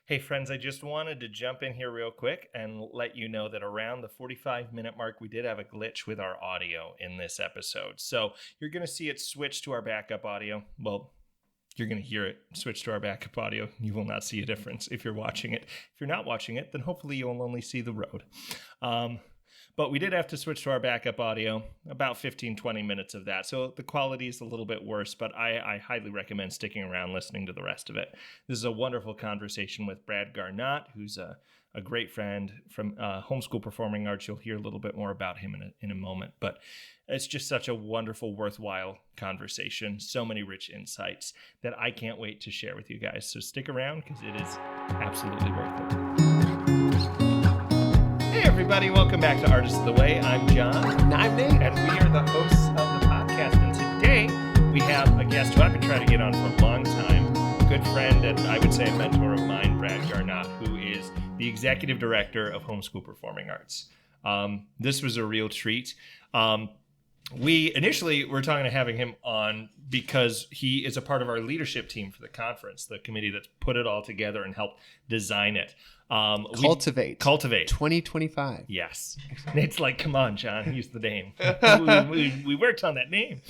Hey friends, I just wanted to jump in here real quick and let you know that around the 45-minute mark, we did have a glitch with our audio in this episode. So you're going to see it switch to our backup audio. Well, you're going to hear it switch to our backup audio. You will not see a difference if you're watching it. If you're not watching it, then hopefully you'll only see the road. But we did have to switch to our backup audio, about 15, 20 minutes of that. So the quality is a little bit worse, but I highly recommend sticking around listening to the rest of it. This is a wonderful conversation with Brad Garnaat, who's a great friend from Homeschool Performing Arts. You'll hear a little bit more about him in a moment. But it's just such a wonderful, worthwhile conversation. So many rich insights that I can't wait to share with you guys. So stick around because it is absolutely worth it. Hey everybody, welcome back to Artists of the Way. I'm Jon. And I'm Nate. And we are the hosts of the podcast. And today we have a guest who I've been trying to get on for a long time. A good friend and I would say a mentor of mine, Brad Garnaat, who is the executive director of Homeschool Performing Arts. This was a real treat. We initially were talking to having him on because he is a part of our leadership team for the conference, the committee that's put it all together and helped design it. Cultivate 2025. Yes. Nate's like, come on, Jon, use the name. we worked on that name.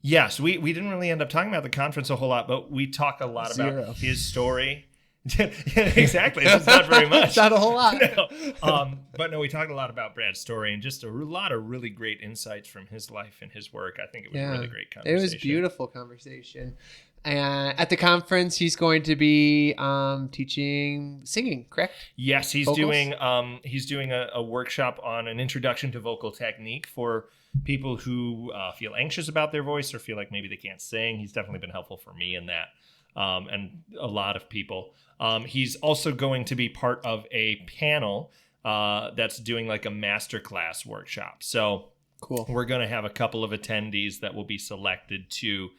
Yes, we didn't really end up talking about the conference a whole lot, but we talked a lot about his story. Exactly. It's not very much. It's not a whole lot. No. But no, we talked a lot about Brad's story and just a lot of really great insights from his life and his work. I think it was a really great conversation. It was a beautiful conversation. And at the conference, he's going to be teaching singing, correct? Yes, he's doing a workshop on an introduction to vocal technique for people who feel anxious about their voice or feel like maybe they can't sing. He's definitely been helpful for me in that. And a lot of people. He's also going to be part of a panel that's doing like a masterclass workshop. So cool. We're going to have a couple of attendees that will be selected to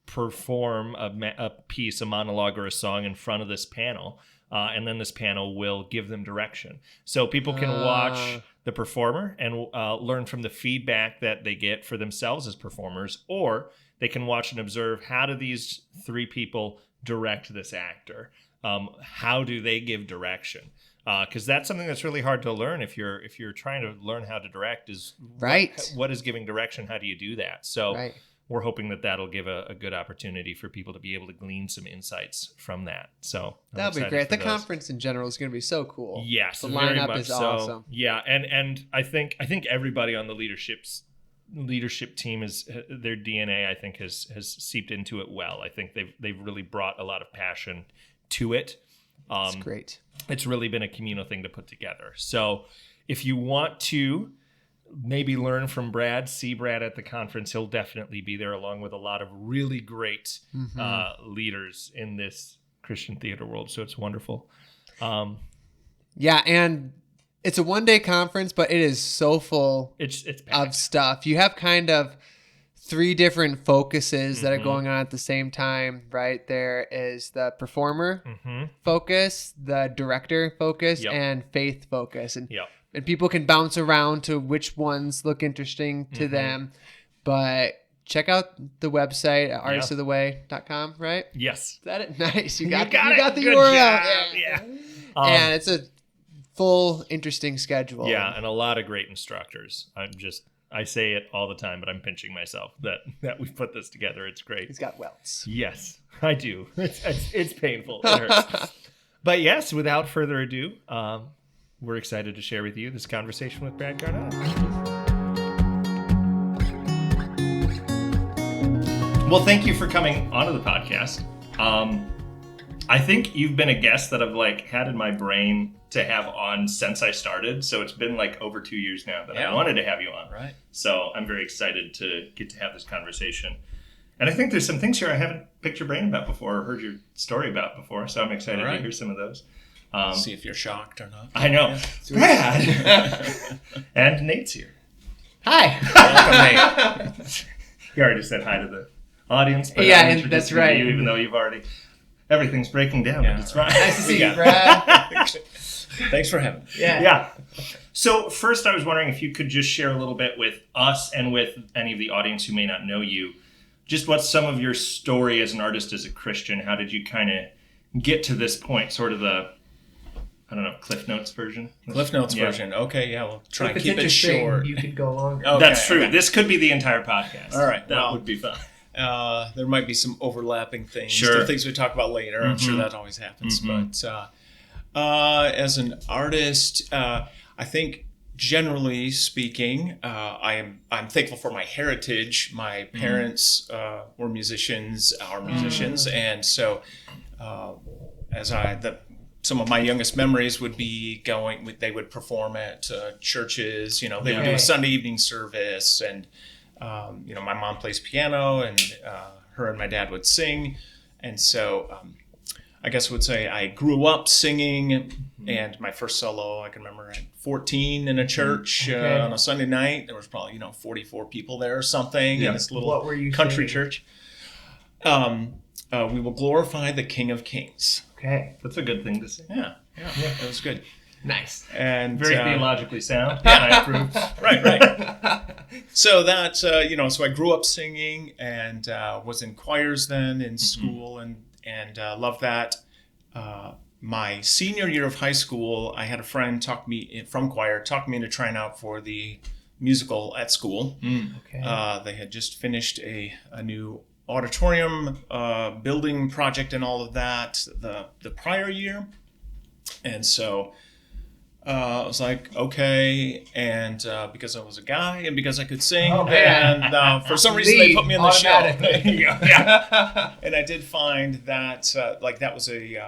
perform a piece, a monologue, or a song in front of this panel. And then this panel will give them direction. So people can watch the performer and learn from the feedback that they get for themselves as performers, or they can watch and observe how do these three people direct this actor? How do they give direction? Because that's something that's really hard to learn if you're trying to learn how to direct is right. What is giving direction? How do you do that? So we're hoping that that'll give a good opportunity for people to be able to glean some insights from that. So that'll be great. The conference in general is going to be so cool. Yes, the lineup is awesome. Yeah, and I think everybody on the leadership team is their DNA. I think has seeped into it well. I think they've really brought a lot of passion to it. It's great. It's really been a communal thing to put together. So if you want to maybe learn from Brad, see Brad at the conference, he'll definitely be there along with a lot of really great leaders in this Christian theater world. So it's wonderful. Yeah, and it's a one-day conference, but it is so full of stuff. You have kind of three different focuses that are going on at the same time, right? There is the performer focus, the director focus, and faith focus. And people can bounce around to which ones look interesting to them. But check out the website at artistoftheway.com, right? Yes. Is that it? Nice. You got the Good URL. Yeah. And it's a full, interesting schedule. Yeah, and a lot of great instructors. I say it all the time, but I'm pinching myself that we've put this together. It's great. He's got welts. Yes, I do. It's painful. It hurts. But yes, without further ado, we're excited to share with you this conversation with Brad Garnaat. Well, thank you for coming onto the podcast. I think you've been a guest that I've had in my brain to have on since I started. So it's been over 2 years now that I wanted to have you on. Right. So I'm very excited to get to have this conversation. And I think there's some things here I haven't picked your brain about before or heard your story about before. So I'm excited to hear some of those. See if you're shocked or not. I know. Brad! And Nate's here. Hi. Welcome, Nate. You already said hi to the audience. But and that's right. You, even though you've already... Everything's breaking down. Yeah. But it's fine. Nice to see you, Brad. Thanks for having me. Yeah. So first, I was wondering if you could just share a little bit with us and with any of the audience who may not know you, just what's some of your story as an artist, as a Christian. How did you kind of get to this point, sort of the, I don't know, Cliff Notes version? Cliff Notes version. Okay, yeah, we'll try If and it's keep it interesting, short. you could go longer. Okay, That's true. okay. This could be the entire podcast. All right, That would be fun. There might be some overlapping things. Sure. The things we talk about later. I'm sure that always happens. But as an artist, I think generally speaking, I'm thankful for my heritage. My parents were musicians, are musicians, and so some of my youngest memories would be they would perform at churches. They would do a Sunday evening service, and my mom plays piano, and her and my dad would sing, and so I guess I would say I grew up singing, and my first solo I can remember at 14 in a church on a Sunday night. There was probably 44 people there or something in this little country church. We will glorify the King of Kings. Okay, that's a good thing to say. Yeah, it was good. Nice. And very theologically sound. Yeah, I approve. Right. So that so I grew up singing and was in choirs then in school and loved that. My senior year of high school, I had a friend talk me into trying out for the musical at school. They had just finished a new auditorium building project and all of that the prior year, and so I was like, okay, and because I was a guy and because I could sing, and for some reason they put me in the show. And I did find that that was a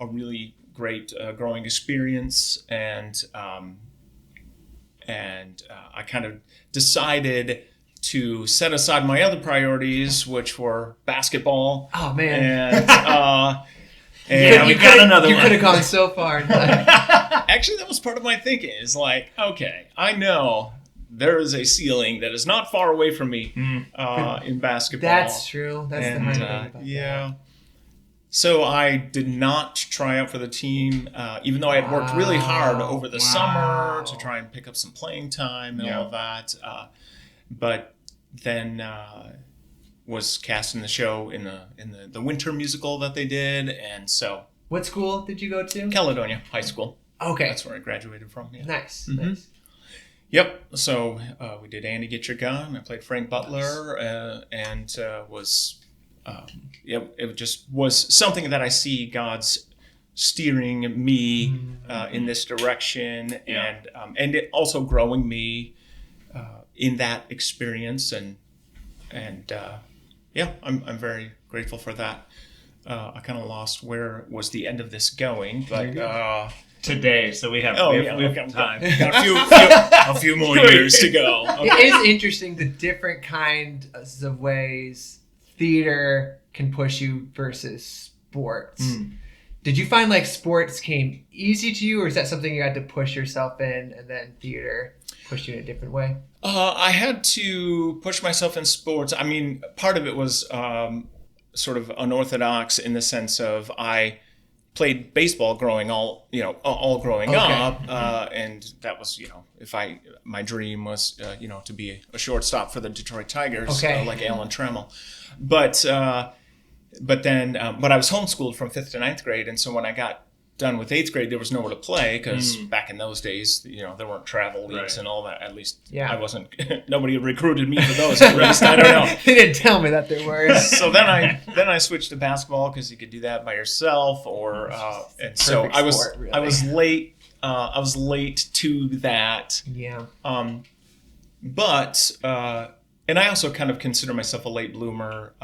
really great growing experience, and I kind of decided to set aside my other priorities, which were basketball. Oh man! And you got another one. You could have gone so far. Actually, that was part of my thinking. Is like, okay, I know there is a ceiling that is not far away from me in basketball. That's true. That's the hard thing about that. So I did not try out for the team, even though I had worked really hard over the summer to try and pick up some playing time and all of that. But then was cast in the show in the winter musical that they did, and so. What school did you go to? Caledonia High School. Okay, that's where I graduated from. Yeah. Nice. Nice. Yep. So we did Andy Get Your Gun. I played Frank Butler, and was. It just was something that I see God's steering me in this direction, and it also growing me in that experience, and I'm very grateful for that. I kind of lost where was the end of this going, but today, so we have time. Got a few more years to go. Okay. It is interesting the different kinds of ways theater can push you versus sports. Did you find like sports came easy to you, or is that something you had to push yourself in, and then theater pushed you in a different way? I had to push myself in sports. I mean, part of it was sort of unorthodox in the sense of I played baseball growing up, and that was my dream was to be a shortstop for the Detroit Tigers, like Alan Trammell, but I was homeschooled from 5th to 9th grade, and so when I got done with 8th grade, there was nowhere to play because back in those days, there weren't travel leagues and all that. At least I wasn't. Nobody recruited me for those. At least I don't know. They didn't tell me that there were. So then I switched to basketball because you could do that by yourself, or and so I was late. I was late to that. Yeah. But and I also kind of consider myself a late bloomer,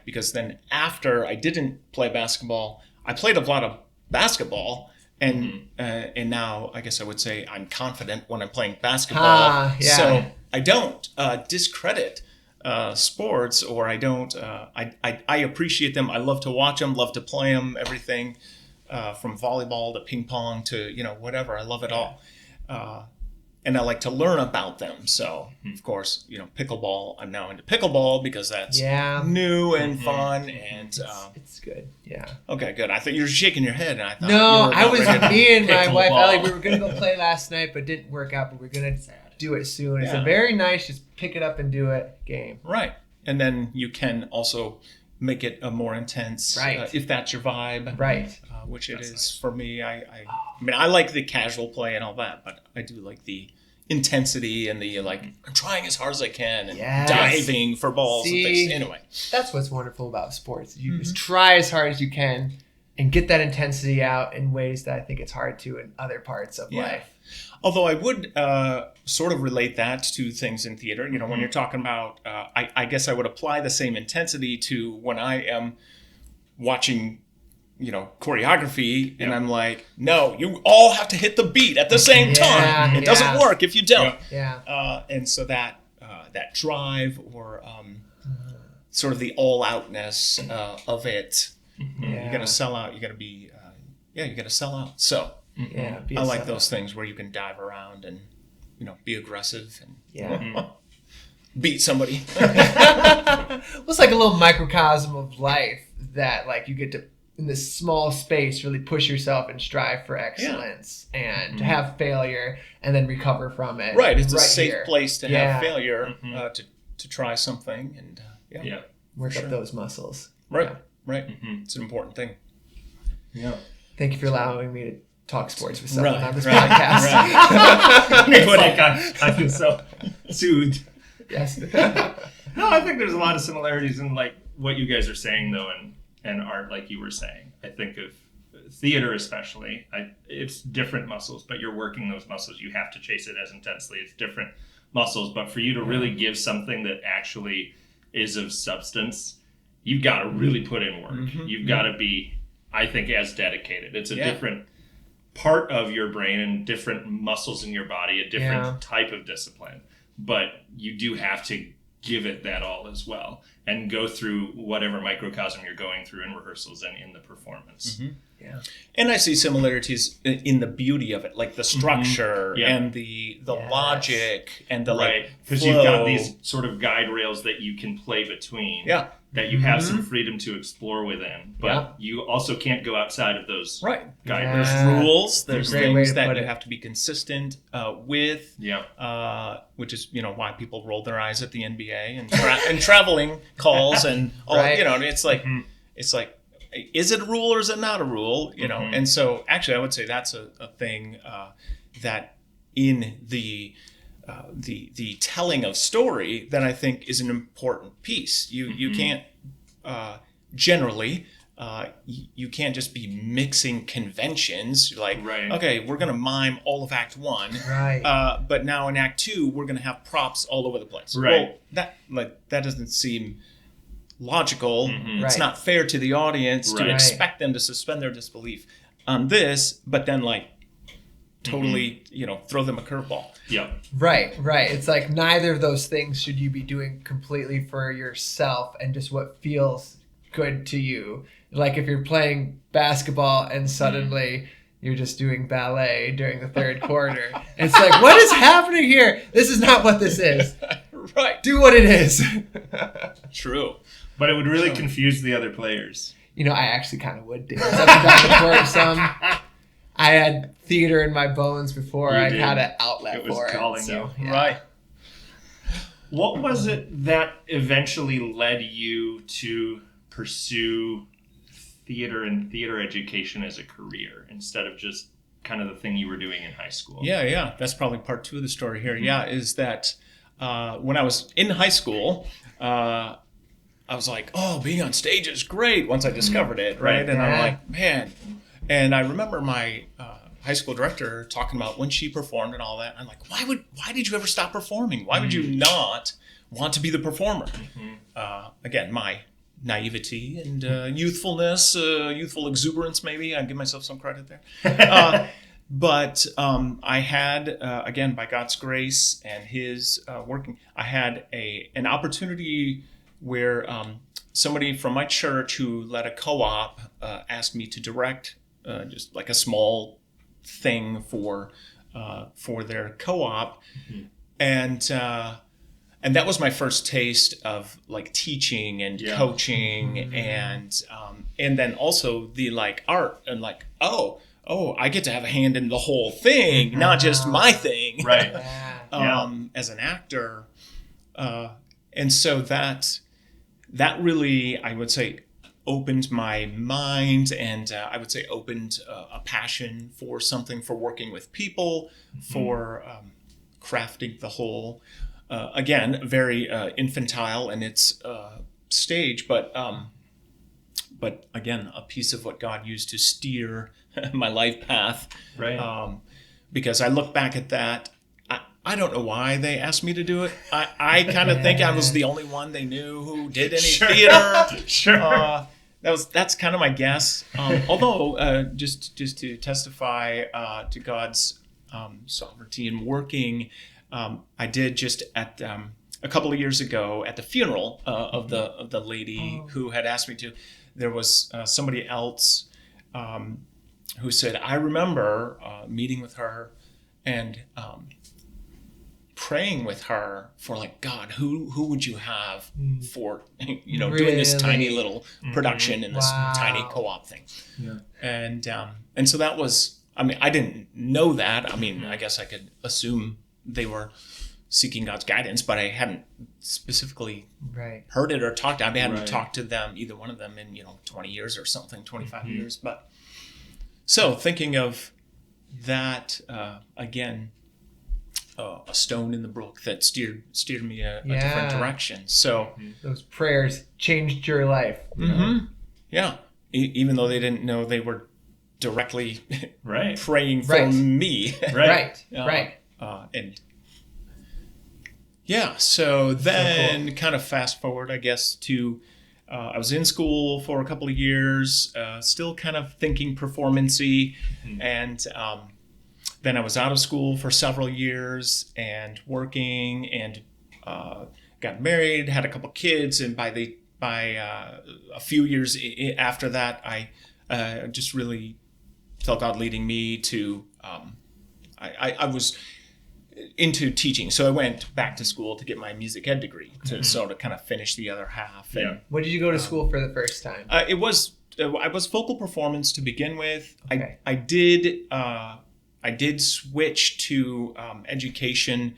because then after I didn't play basketball, I played a lot of basketball, and now I guess I would say I'm confident when I'm playing basketball. So I don't discredit sports, or I don't. I appreciate them. I love to watch them, love to play them. Everything from volleyball to ping pong to whatever. I love it all. And I like to learn about them. So, of course, pickleball. I'm now into pickleball because that's new and fun, and it's good. Yeah. Okay, good. I thought you were shaking your head, and I thought me and my wife Ellie. We were gonna go play last night, but didn't work out. But we're gonna do it soon. It's a very nice, just pick it up and do it game. Right, and then you can also make it a more intense, if that's your vibe, right? Which it is for me. I mean, I like the casual play and all that, but I do like the intensity and the like. I'm trying as hard as I can and diving for balls and things. Anyway, that's what's wonderful about sports. You just try as hard as you can and get that intensity out in ways that I think it's hard to in other parts of life. Although I would sort of relate that to things in theater. You know, when you're talking about, I guess I would apply the same intensity to when I am watching, choreography, and I'm like, no, you all have to hit the beat at the same time. It doesn't work if you don't. And so that drive or sort of the all-outness of it, you got to sell out. You got to be, you got to sell out. So. I like those things where you can dive around and, be aggressive and beat somebody. It's like a little microcosm of life that like you get to, in this small space, really push yourself and strive for excellence and to have failure and then recover from it. Right. It's a safe place to have failure, to try something and work up those muscles. Right. Yeah. Right. It's an important thing. Yeah. Thank you for allowing me to talk sports with someone on this podcast. It's like I feel so soothed. Yes. No, I think there's a lot of similarities in like what you guys are saying though, and art, like you were saying. I think of theater especially. It's different muscles, but you're working those muscles. You have to chase it as intensely. It's different muscles, but for you to really give something that actually is of substance, you've got to really put in work. You've got to be, I think, as dedicated. It's a different part of your brain and different muscles in your body, a different type of discipline. But you do have to give it that all as well and go through whatever microcosm you're going through in rehearsals and in the performance. Yeah. And I see similarities in the beauty of it, like the structure and the logic and the because you've got these sort of guide rails that you can play between. That you have some freedom to explore within, but you also can't go outside of those guide rails. There's rules, there's things that you have to be consistent with, which is, why people roll their eyes at the NBA and traveling calls and all, it's like, is it a rule or is it not a rule? And so actually I would say that's a thing that in the telling of story that I think is an important piece. You can't generally you can't just be mixing conventions like okay, we're gonna mime all of Act 1, but now in Act 2 we're gonna have props all over the place. Well, that doesn't seem logical. It's not fair to the audience to expect them to suspend their disbelief on this, but then totally, throw them a curveball. Right. It's like neither of those things should you be doing completely for yourself and just what feels good to you. Like if you're playing basketball and suddenly you're just doing ballet during the third quarter. It's like, what is happening here? This is not what this is. Do what it is. True. But it would really confuse the other players. I actually kind of would dance up and down the court some. I had theater in my bones before I had an outlet for it. It was calling you. Right. What was it that eventually led you to pursue theater and theater education as a career instead of just kind of the thing you were doing in high school? Yeah. That's probably part 2 of the story here. Is that when I was in high school, I was like, oh, being on stage is great once I discovered it, right? And I'm like, man. And I remember my high school director talking about when she performed and all that. I'm like, why did you ever stop performing? Why would you not want to be the performer? Again, my naivety and youthfulness, youthful exuberance, maybe. I give myself some credit there. But I had, again, by God's grace and his working, I had an opportunity where somebody from my church who led a co-op asked me to direct just like a small thing for their co-op, and that was my first taste of like teaching and coaching, and then also the like art and like oh I get to have a hand in the whole thing, not just my thing, right? As an actor, and so that really, I would say, opened my mind, and I would say opened a passion for something, for working with people, for crafting the whole. Again, very infantile in its stage, but again, a piece of what God used to steer my life path. Right. Because I look back at that, I don't know why they asked me to do it. I kind of think I was the only one they knew who did any theater. Sure. That's kind of my guess. Although, just to testify to God's sovereignty in working, I did just at a couple of years ago at the funeral of the lady who had asked me to. There was somebody else who said, I remember meeting with her and praying with her for, like, God, who would you have for doing this tiny little production in this tiny co-op thing. And so that was, I mean, I didn't know that. I mean, I guess I could assume they were seeking God's guidance, but I hadn't specifically heard it or talked. I hadn't talked to them, either one of them, in 20 years or something, 25 years. But so thinking of that again, a stone in the brook that steered me a different direction. So those prayers changed your life. Yeah, even though they didn't know they were directly praying for me. Right. And yeah, so then so cool. Kind of fast forward, I guess, to I was in school for a couple of years, still kind of thinking performance-y, and then I was out of school for several years and working, and got married, had a couple kids, and by a few years after that, I just really felt God leading me to. I was into teaching, so I went back to school to get my music ed degree to sort of kind of finish the other half. And, what did you go to school for the first time? I was vocal performance to begin with. Okay. I did switch to education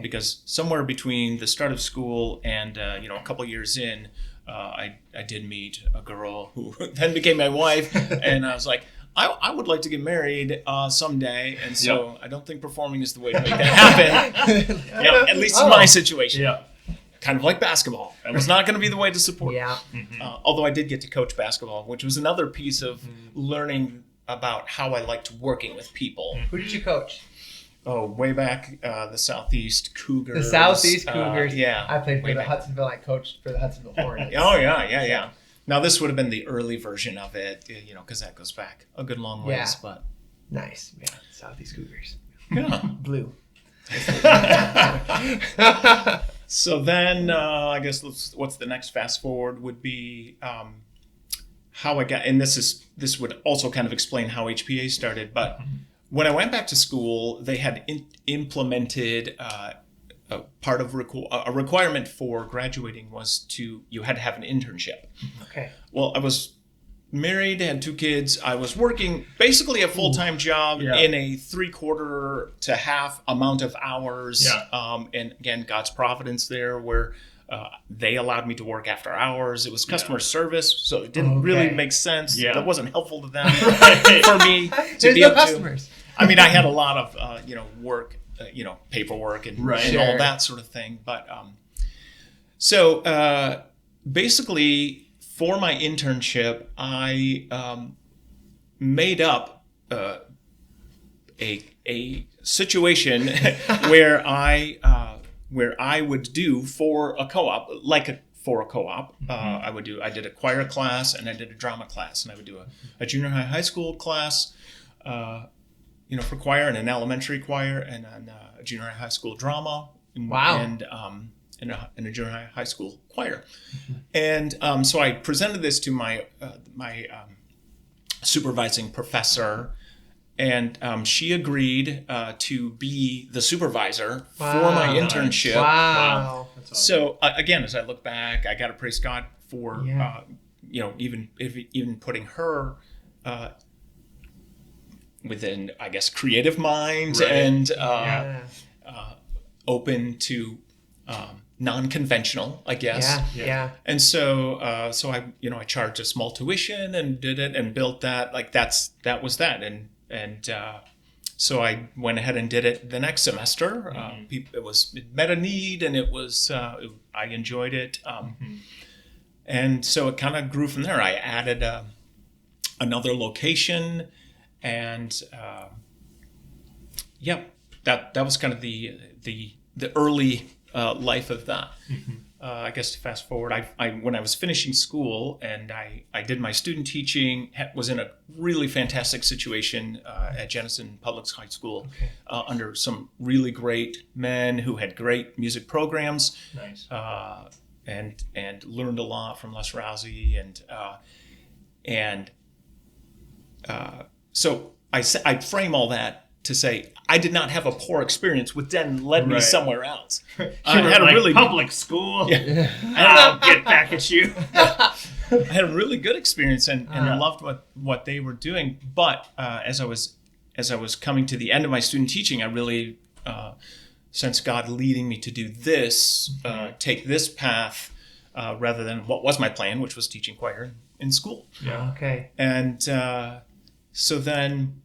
because somewhere between the start of school and a couple years in, I did meet a girl who then became my wife, and I was like, I would like to get married someday, and so I don't think performing is the way to make that happen. At least in my situation. Yeah. Kind of like basketball. It was not going to be the way to support. Yeah. Although I did get to coach basketball, which was another piece of learning about how I liked working with people. Who did you coach? Oh, way back, the Southeast Cougars. The Southeast Cougars. Yeah. I played for the Hudsonville. I coached for the Hudsonville Hornets. Yeah. Now, this would have been the early version of it, because that goes back a good long ways. Yeah. But nice. Yeah, Southeast Cougars. Yeah. Blue. So then, I guess what's the next fast forward would be how I got, and this would also kind of explain how HPA started, but when I went back to school, they had implemented a part of a requirement for graduating was you had to have an internship. Okay. Well, I was married, had 2 kids. I was working basically a full-time job in a 3/4 to half amount of hours. Yeah. And again, God's providence there, where they allowed me to work after hours. It was customer service, so it didn't really make sense. Yeah. That wasn't helpful to them for me to be able customers. I mean, I had a lot of work. Paperwork and all that sort of thing. But so basically, for my internship, I made up a situation where I would do for a co-op, I did a choir class and I did a drama class, and I would do a junior high school class. For choir, and an elementary choir, and a junior high school drama. Wow. And a junior high school choir. And so I presented this to my supervising professor, and she agreed to be the supervisor for my internship. Wow. That's awesome. So again, as I look back, I got to praise God for even putting her within, I guess, creative mind and open to non-conventional, I guess. Yeah. And so I charged a small tuition and did it and built that. Like that was that. And so I went ahead and did it the next semester. It met a need, and I enjoyed it. And so it kind of grew from there. I added another location, and that was kind of the early life of that. I guess to fast forward, I when I was finishing school and I did my student teaching, was in a really fantastic situation at Jenison Public High School, under some really great men who had great music programs. Nice. And learned a lot from Les Rousey, so I frame all that to say I did not have a poor experience, which then led me somewhere else. I had a really public school. Yeah. I'll get back at you. I had a really good experience and loved what they were doing. But as I was coming to the end of my student teaching, I really sensed God leading me to do this, take this path, rather than what was my plan, which was teaching choir in school. Yeah. Okay. And so then.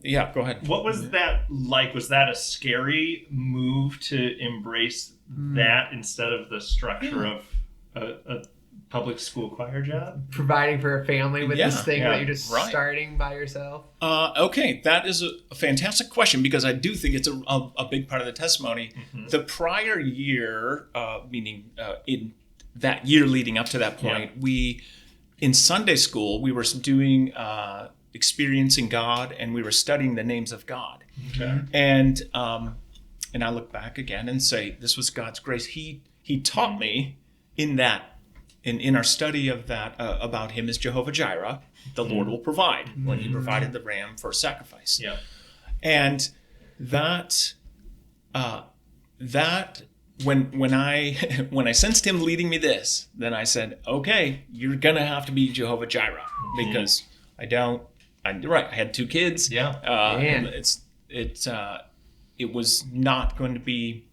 Yeah, go ahead. What was that like? Was that a scary move to embrace that instead of the structure of a public school choir job? Providing for a family with this thing that you're just starting by yourself? Okay, that is a fantastic question, because I do think it's a big part of the testimony. The prior year, meaning in that year leading up to that point, in Sunday school, we were doing... experiencing God, and we were studying the names of God. Okay. And I look back again and say, this was God's grace. He taught me in our study of that about Him as Jehovah Jireh, the Lord will provide, when He provided the ram for sacrifice. Yeah. And that when I sensed Him leading me this, then I said, okay, you're gonna have to be Jehovah Jireh, because I had 2 kids. Yeah. And it was not going to be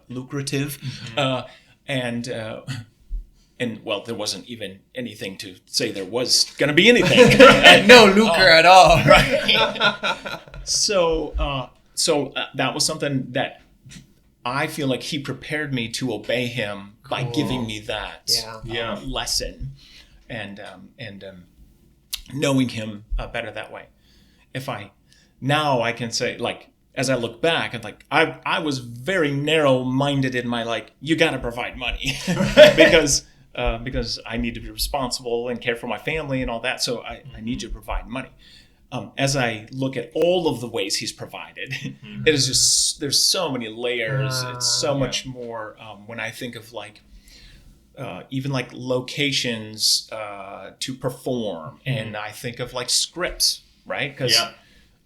lucrative. And well, there wasn't even anything to say there was going to be anything. No lucre at all. Right. So that was something that I feel like He prepared me to obey Him by giving me that lesson, and knowing Him better that way. Now I can say, like, as I look back, and like I was very narrow-minded in my you got to provide money because I need to be responsible and care for my family and all that. So I need you to provide money. As I look at all of the ways He's provided, it is just, there's so many layers. It's so much more. When I think of even locations to perform, and I think of scripts, right? Because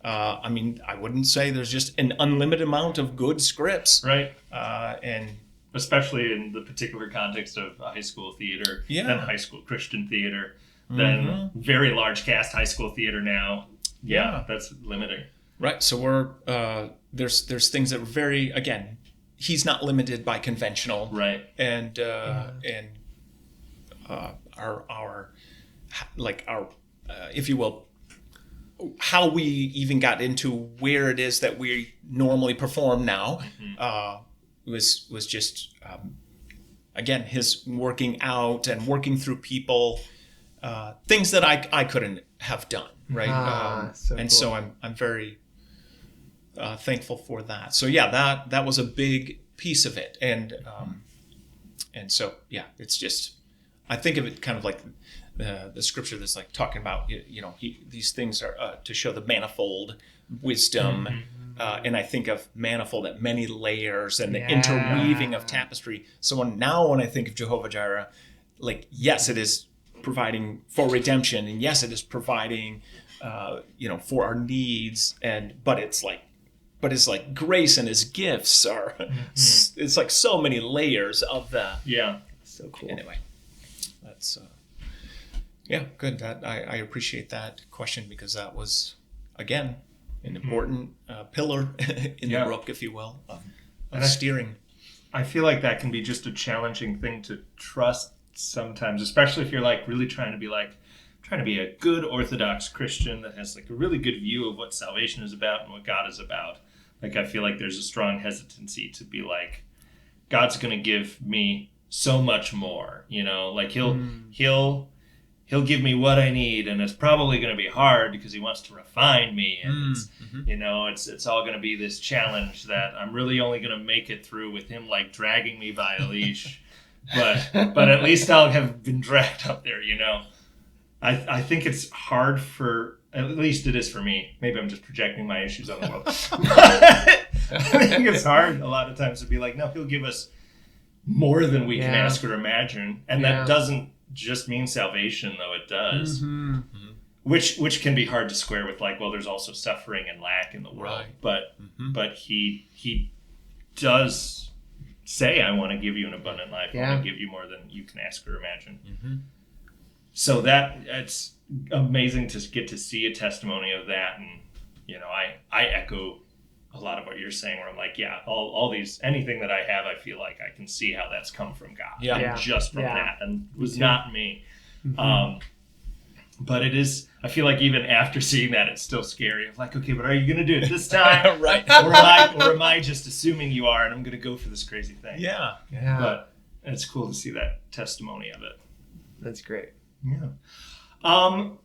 I wouldn't say there's just an unlimited amount of good scripts, right? And especially in the particular context of high school theater, then high school Christian theater, then very large cast high school theater now. Yeah, that's limiting. Right. So we're there's things that are very, again, He's not limited by conventional, right? And our if you will, how we even got into where it is that we normally perform now was just again His working out and working through people, things that I couldn't have done, right? So I'm very thankful for that. So that was a big piece of it, and so it's just, I think of it kind of like the scripture that's talking about these things are to show the manifold wisdom, and I think of manifold at many layers and the interweaving of tapestry. So when I think of Jehovah Jireh, yes, it is providing for redemption, and yes, it is providing for our needs, but it's grace and His gifts are it's so many layers of that. Yeah, so cool. Anyway, that's good. That I appreciate that question, because that was, again, an important pillar in the book, if you will, of steering. I feel like that can be just a challenging thing to trust sometimes, especially if you're like really trying to be a good Orthodox Christian that has like a really good view of what salvation is about and what God is about. Like, I feel like there's a strong hesitancy to be like, God's going to give me so much more, like he'll give me what I need, and it's probably going to be hard because he wants to refine me. And it's all going to be this challenge that I'm really only going to make it through with him like dragging me by a leash. But at least I'll have been dragged up there, I think it's hard at least it is for me. Maybe I'm just projecting my issues on the world. I think it's hard a lot of times to be like, no, he'll give us more than we can ask or imagine. And that doesn't just mean salvation, though it does. Which can be hard to square with like, well, there's also suffering and lack in the world. Right. But he does say, I want to give you an abundant life. I want to give you more than you can ask or imagine. So it's amazing to get to see a testimony of that. And, I echo a lot of what you're saying, where I'm like, all these, anything that I have, I feel like I can see how that's come from God. And just from that, and it was not me. But it is, I feel like even after seeing that, it's still scary. I'm like, okay, but are you going to do it this time? Right. Or am I just assuming you are, and I'm going to go for this crazy thing? Yeah. But it's cool to see that testimony of it. That's great. Yeah. I'm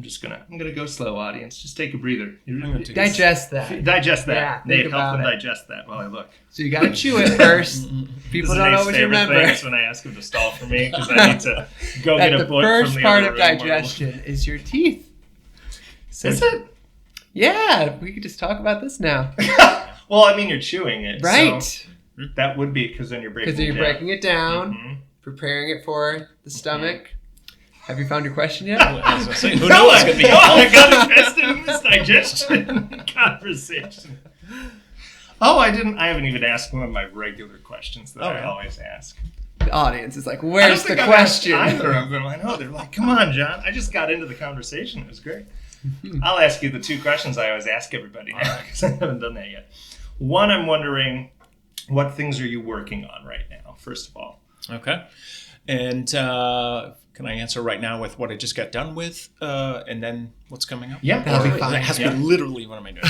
gonna go slow, audience. Just take a breather. Digest that. Digest that. Yeah, Nate, help them digest that while I look. So you gotta chew it first. People don't always remember. That's when I ask them to stall for me because I need to go get a book from the first part of digestion is your teeth. So, is it? Yeah, we could just talk about this now. Well, I mean, you're chewing it, right? So that would be because then you're breaking. Because you're breaking it down, preparing it for the stomach. Have you found your question yet? Who knows what's going to be I got invested in this digestion conversation. Oh, I haven't even asked one of my regular questions that I always ask. The audience is like, where's the question? Either of them. I know. They're like, come on, Jon. I just got into the conversation. It was great. I'll ask you the two questions I always ask everybody now because I haven't done that yet. One, I'm wondering, what things are you working on right now, first of all? Okay. And can I answer right now with what I just got done with, and then what's coming up? Yeah, that'll be fine. It has to be literally what am I doing?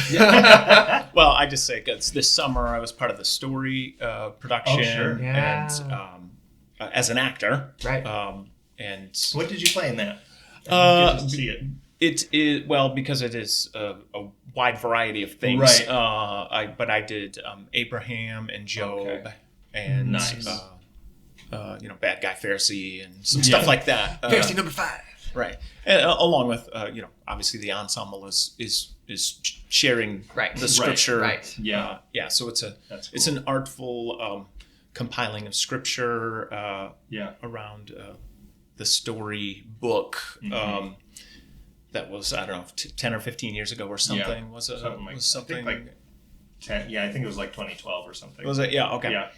Well, I just say because this summer I was part of the story production, and as an actor, right? And what did you play in that? I didn't get to see it. It is because it is a wide variety of things. Right. But I did Abraham and Job and nice. Bad Guy Pharisee and some stuff like that. Pharisee number 5. Right. And, along with obviously the ensemble is sharing the scripture. Right. Yeah. So it's it's an artful compiling of scripture around the story book. That was, I don't know, 10 or 15 years ago or something. Yeah. Was something like 10, I think it was like 2012 or something. Was it? Yeah, okay. Yeah.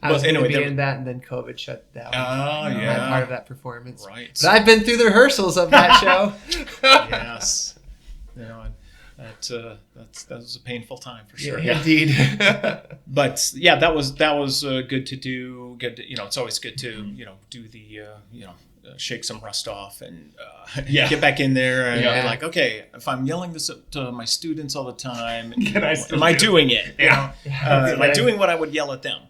I was going to be in that, and then COVID shut down. Oh, I'm part of that performance. Right. But I've been through the rehearsals of that show. Yes. That was a painful time for sure. Yeah. Indeed. But yeah, that was good to do. Good to, it's always good to do the shake some rust off and get back in there and be like, okay, if I'm yelling this to my students all the time, am I doing it? Am I doing what I would yell at them?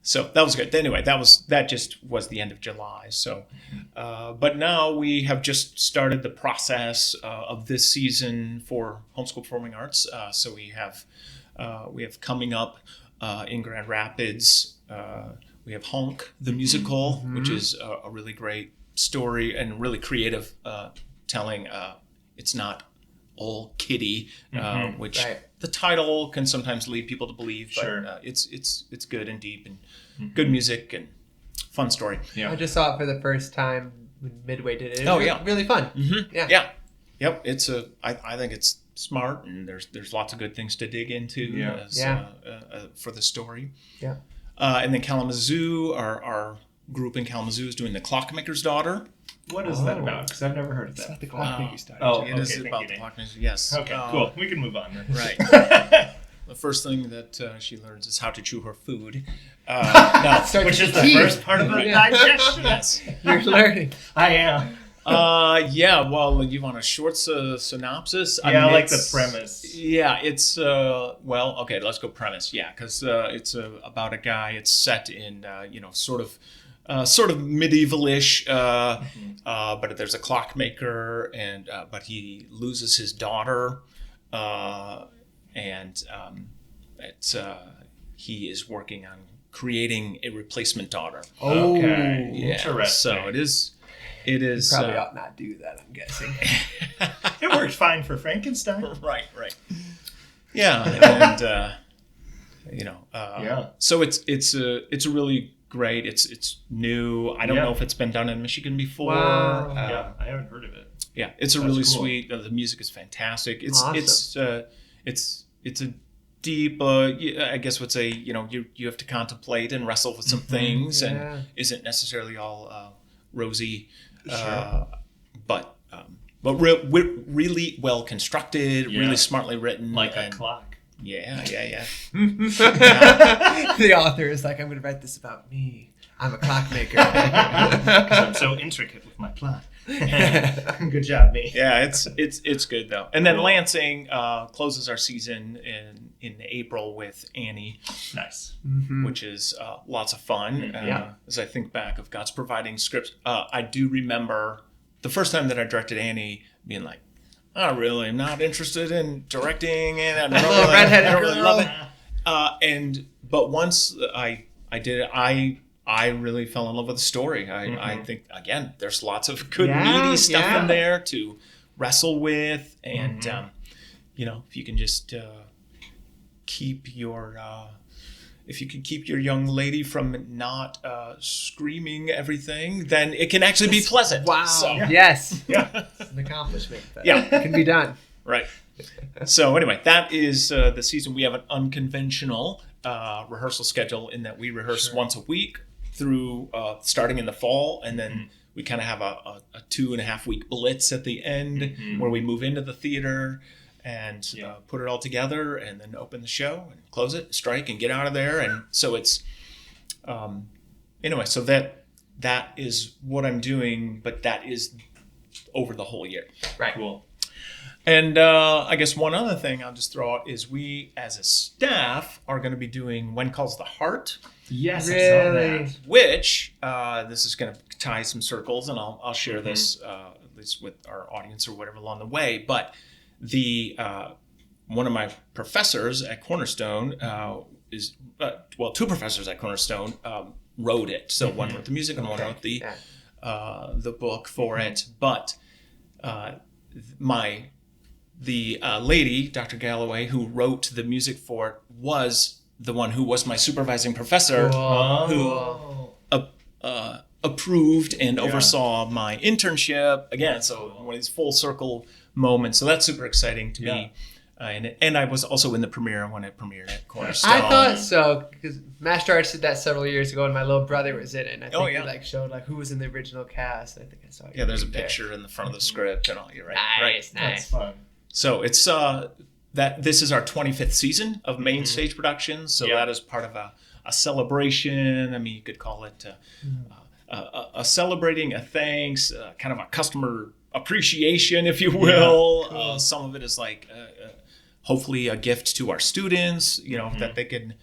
So that was good. Anyway, that just was the end of July. So, but now we have just started the process of this season for Homeschool Performing Arts. So we have coming up in Grand Rapids. We have Honk, the musical, which is a really great story and really creative telling. It's not all kiddie, which the title can sometimes lead people to believe. But it's good and deep and good music and fun story. Yeah. I just saw it for the first time when Midway did it. It was really fun. Yeah. Yep. It's I think it's smart and there's lots of good things to dig into for the story. Yeah. And then Kalamazoo, our group in Kalamazoo is doing The Clockmaker's Daughter. What is that about? Because I've never heard of that. It's not the Clockmaker's Daughter. Oh, It okay, is thank about you, the Nate. Clockmaker's. Yes. Okay, cool. We can move on then. Right. The first thing that she learns is how to chew her food. Which is the first part of the digestion. Yes. You're learning. I am. Yeah, well, you want a short synopsis? I like the premise. Yeah, it's, well, okay, let's go premise. Yeah, because it's about a guy. It's set in, sort of medievalish, but there's a clockmaker, and but he loses his daughter, and he is working on creating a replacement daughter. Okay, yeah. Interesting. So it is. Probably ought not do that, I'm guessing. It worked fine for Frankenstein. Right. Yeah, and yeah. So it's a really great. It's new. I don't know if it's been done in Michigan before. Wow. Yeah, I haven't heard of it. Yeah, it's a That's really cool. sweet. The music is fantastic. Awesome. It's a deep. I guess would say you have to contemplate and wrestle with some things, Yeah. and isn't necessarily all rosy. Sure. But really well constructed, Yeah. really smartly written, Like a clock. Yeah. The author is like, I'm going to write this about me. I'm a clockmaker. Because I'm so intricate with my plot. Good job, me. Yeah, it's good though. And then Lansing closes our season in April with Annie, Nice. which is lots of fun. Yeah. As I think back of God's providing scripts, I do remember the first time that I directed Annie being like, I really am not interested in directing, and I don't Little redheaded I don't really girl. love it. But once I did it, I really fell in love with the story. I think, again, there's lots of good, meaty stuff in there to wrestle with. And, if you can just keep your young lady from not screaming everything, then it can actually be pleasant. Wow. So, Yes. Yeah. It's an accomplishment. But Yeah. It can be done. right. So anyway, that is the season. We have an unconventional rehearsal schedule in that we rehearse once a week through starting in the fall, and then we kind of have a 2.5 week blitz at the end where we move into the theater and put it all together, and then open the show and close it, strike, and get out of there. And so it's anyway. So that is what I'm doing, but that is over the whole year. Right. Cool. And I guess one other thing I'll just throw out is we, as a staff, are going to be doing When Calls the Heart, Yes, I saw Really? that. which this is going to tie some circles, and I'll share this at least with our audience or whatever along the way. But the one of my professors at Cornerstone is two professors at Cornerstone wrote it. So one wrote the music and one wrote the book for it. But the lady, Dr. Galloway, who wrote the music for it, was the one who was my supervising professor, who approved and oversaw my internship. Again, so one of these full circle moments. So that's super exciting to me. And I was also in the premiere when it premiered at Cornerstone. I thought so, because Master Arts did that several years ago, and my little brother was in it. And I think they showed who was in the original cast. I think I saw. Yeah, there's a picture in the front of the script and all. You're right. Nice. That's fun. So it's that this is our 25th season of main stage productions. So that is part of a celebration. I mean, you could call it a celebrating, a thanks, kind of a customer appreciation, if you will. Yeah, cool. Some of it is like hopefully a gift to our students, that they can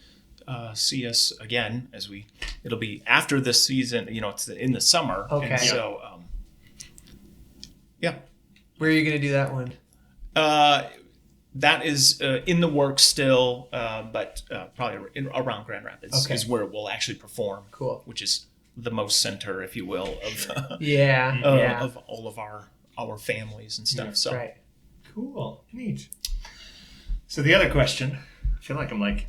see us again it'll be after this season, it's in the summer. Okay. And so, Where are you going to do that one? that is in the works still, but probably around Grand Rapids is where we'll actually perform. Cool. Which is the most center, if you will, of of all of our families and stuff. So right. Cool. Neat. So the other question, I feel like I'm like,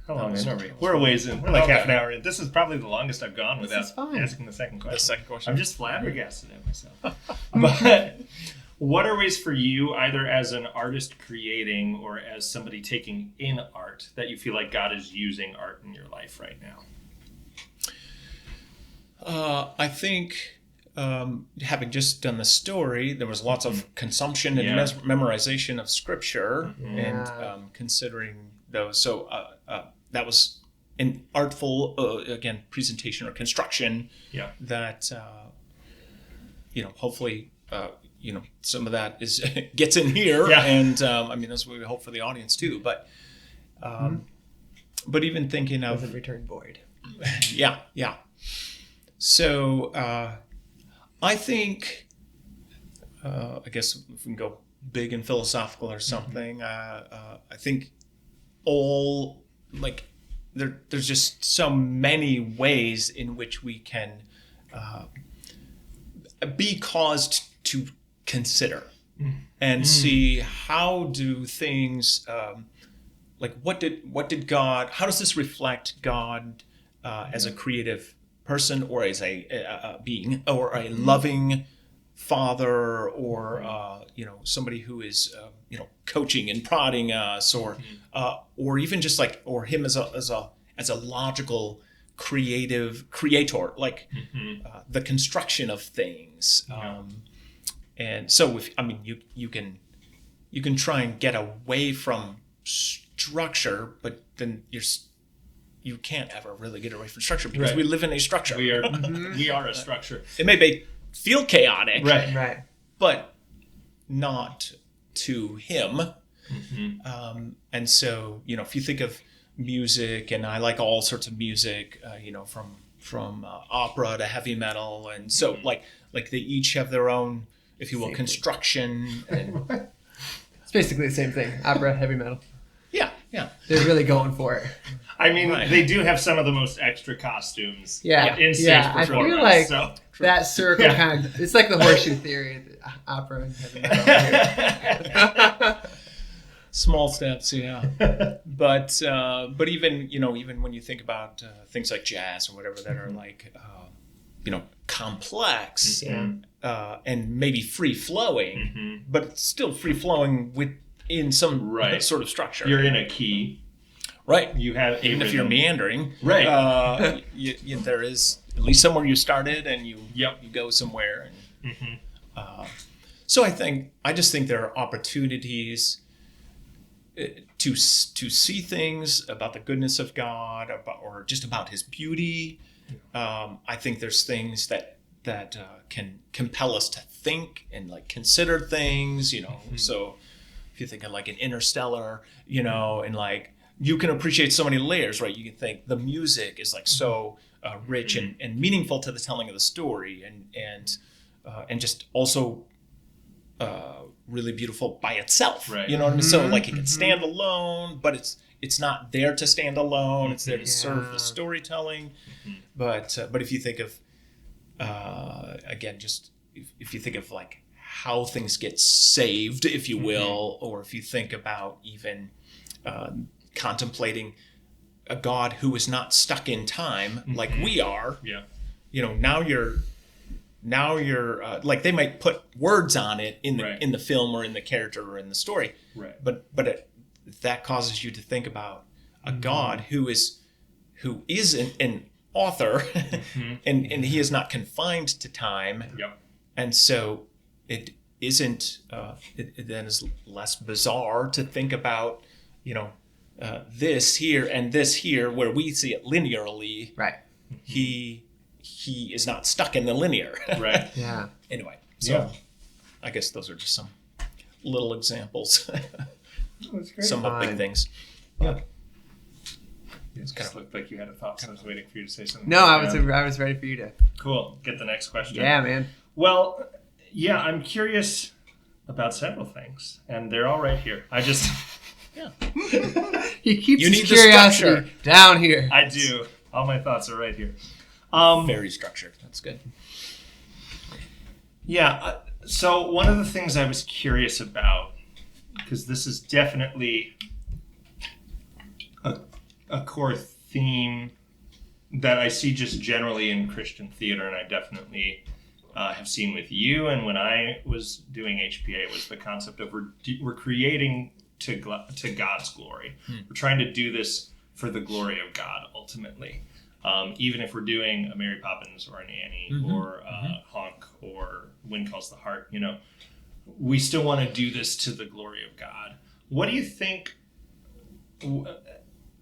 how long in are we? We're a ways in. We're like half an hour in. This is probably the longest I've gone without asking the second question. The second question. I'm just flabbergasted at myself. But what are ways for you, either as an artist creating or as somebody taking in art, that you feel like God is using art in your life right now? I think having just done the story, there was lots of consumption and memorization of scripture and considering those. So that was an artful, again, presentation or construction that, hopefully, some of that is gets in here. Yeah. And I mean, that's what we hope for the audience too. But even thinking of... Doesn't return void. Yeah. So I think, I guess if we can go big and philosophical or something, I think there's just so many ways in which we can be caused to consider and see how do things, what did God, how does this reflect God as a creative person or as a being or a loving father or somebody who is coaching and prodding us or even just or him as a logical creative creator, the construction of things. And so you can try and get away from structure, but then you can't ever really get away from structure because we live in a structure. We are a structure. It may feel chaotic, right, but not to him. And so, if you think of music, and I like all sorts of music, from opera to heavy metal, and so they each have their own, if you will, construction. And it's basically the same thing: opera, heavy metal. Yeah. They're really going for it. I mean, they do have some of the most extra costumes. In stage I feel like that circle kind of, it's like the horseshoe theory, opera and heavy metal. Small steps, but even when you think about things like jazz or whatever that are complex and maybe free flowing, but it's still free flowing within some sort of structure. You're in a key, right? You have even if you're meandering, right? There is at least somewhere you started, and you go somewhere. And, so I just think there are opportunities to see things about the goodness of God, or just about His beauty. I think there's things that can compel us to think and consider things. So if you think of an Interstellar, and you can appreciate so many layers, right? You can think the music is so rich and meaningful to the telling of the story, and just also really beautiful by itself. Right. You know what I mean? So it can stand alone, but it's not there to stand alone. It's there to serve the storytelling. But if you think of again, just if you think of how things get saved, if you will, or if you think about even contemplating a God who is not stuck in time like we are. Now you're they might put words on it in the film or in the character or in the story, but that causes you to think about a God who is an author, and he is not confined to time, and so it isn't. It then is less bizarre to think about this here and this here, where we see it linearly. Right. He is not stuck in the linear. Right. Yeah. Anyway, so I guess those are just some little examples. That's great. Some of big things. Yeah. It kind of looked like you had a thought, so I was waiting for you to say something. No, I was ready for you to. Cool. Get the next question. Yeah, man. Well, I'm curious about several things, and they're all right here. I just... He keeps his curiosity down here. I do. All my thoughts are right here. Very structured. That's good. Yeah. So one of the things I was curious about, because this is definitely a core theme that I see just generally in Christian theater, and I definitely have seen with you. And when I was doing HPA, was the concept of we're creating to God's glory. We're trying to do this for the glory of God, ultimately. Even if we're doing a Mary Poppins or an Annie or Honk or Wind Calls the Heart, we still want to do this to the glory of God. What do you think,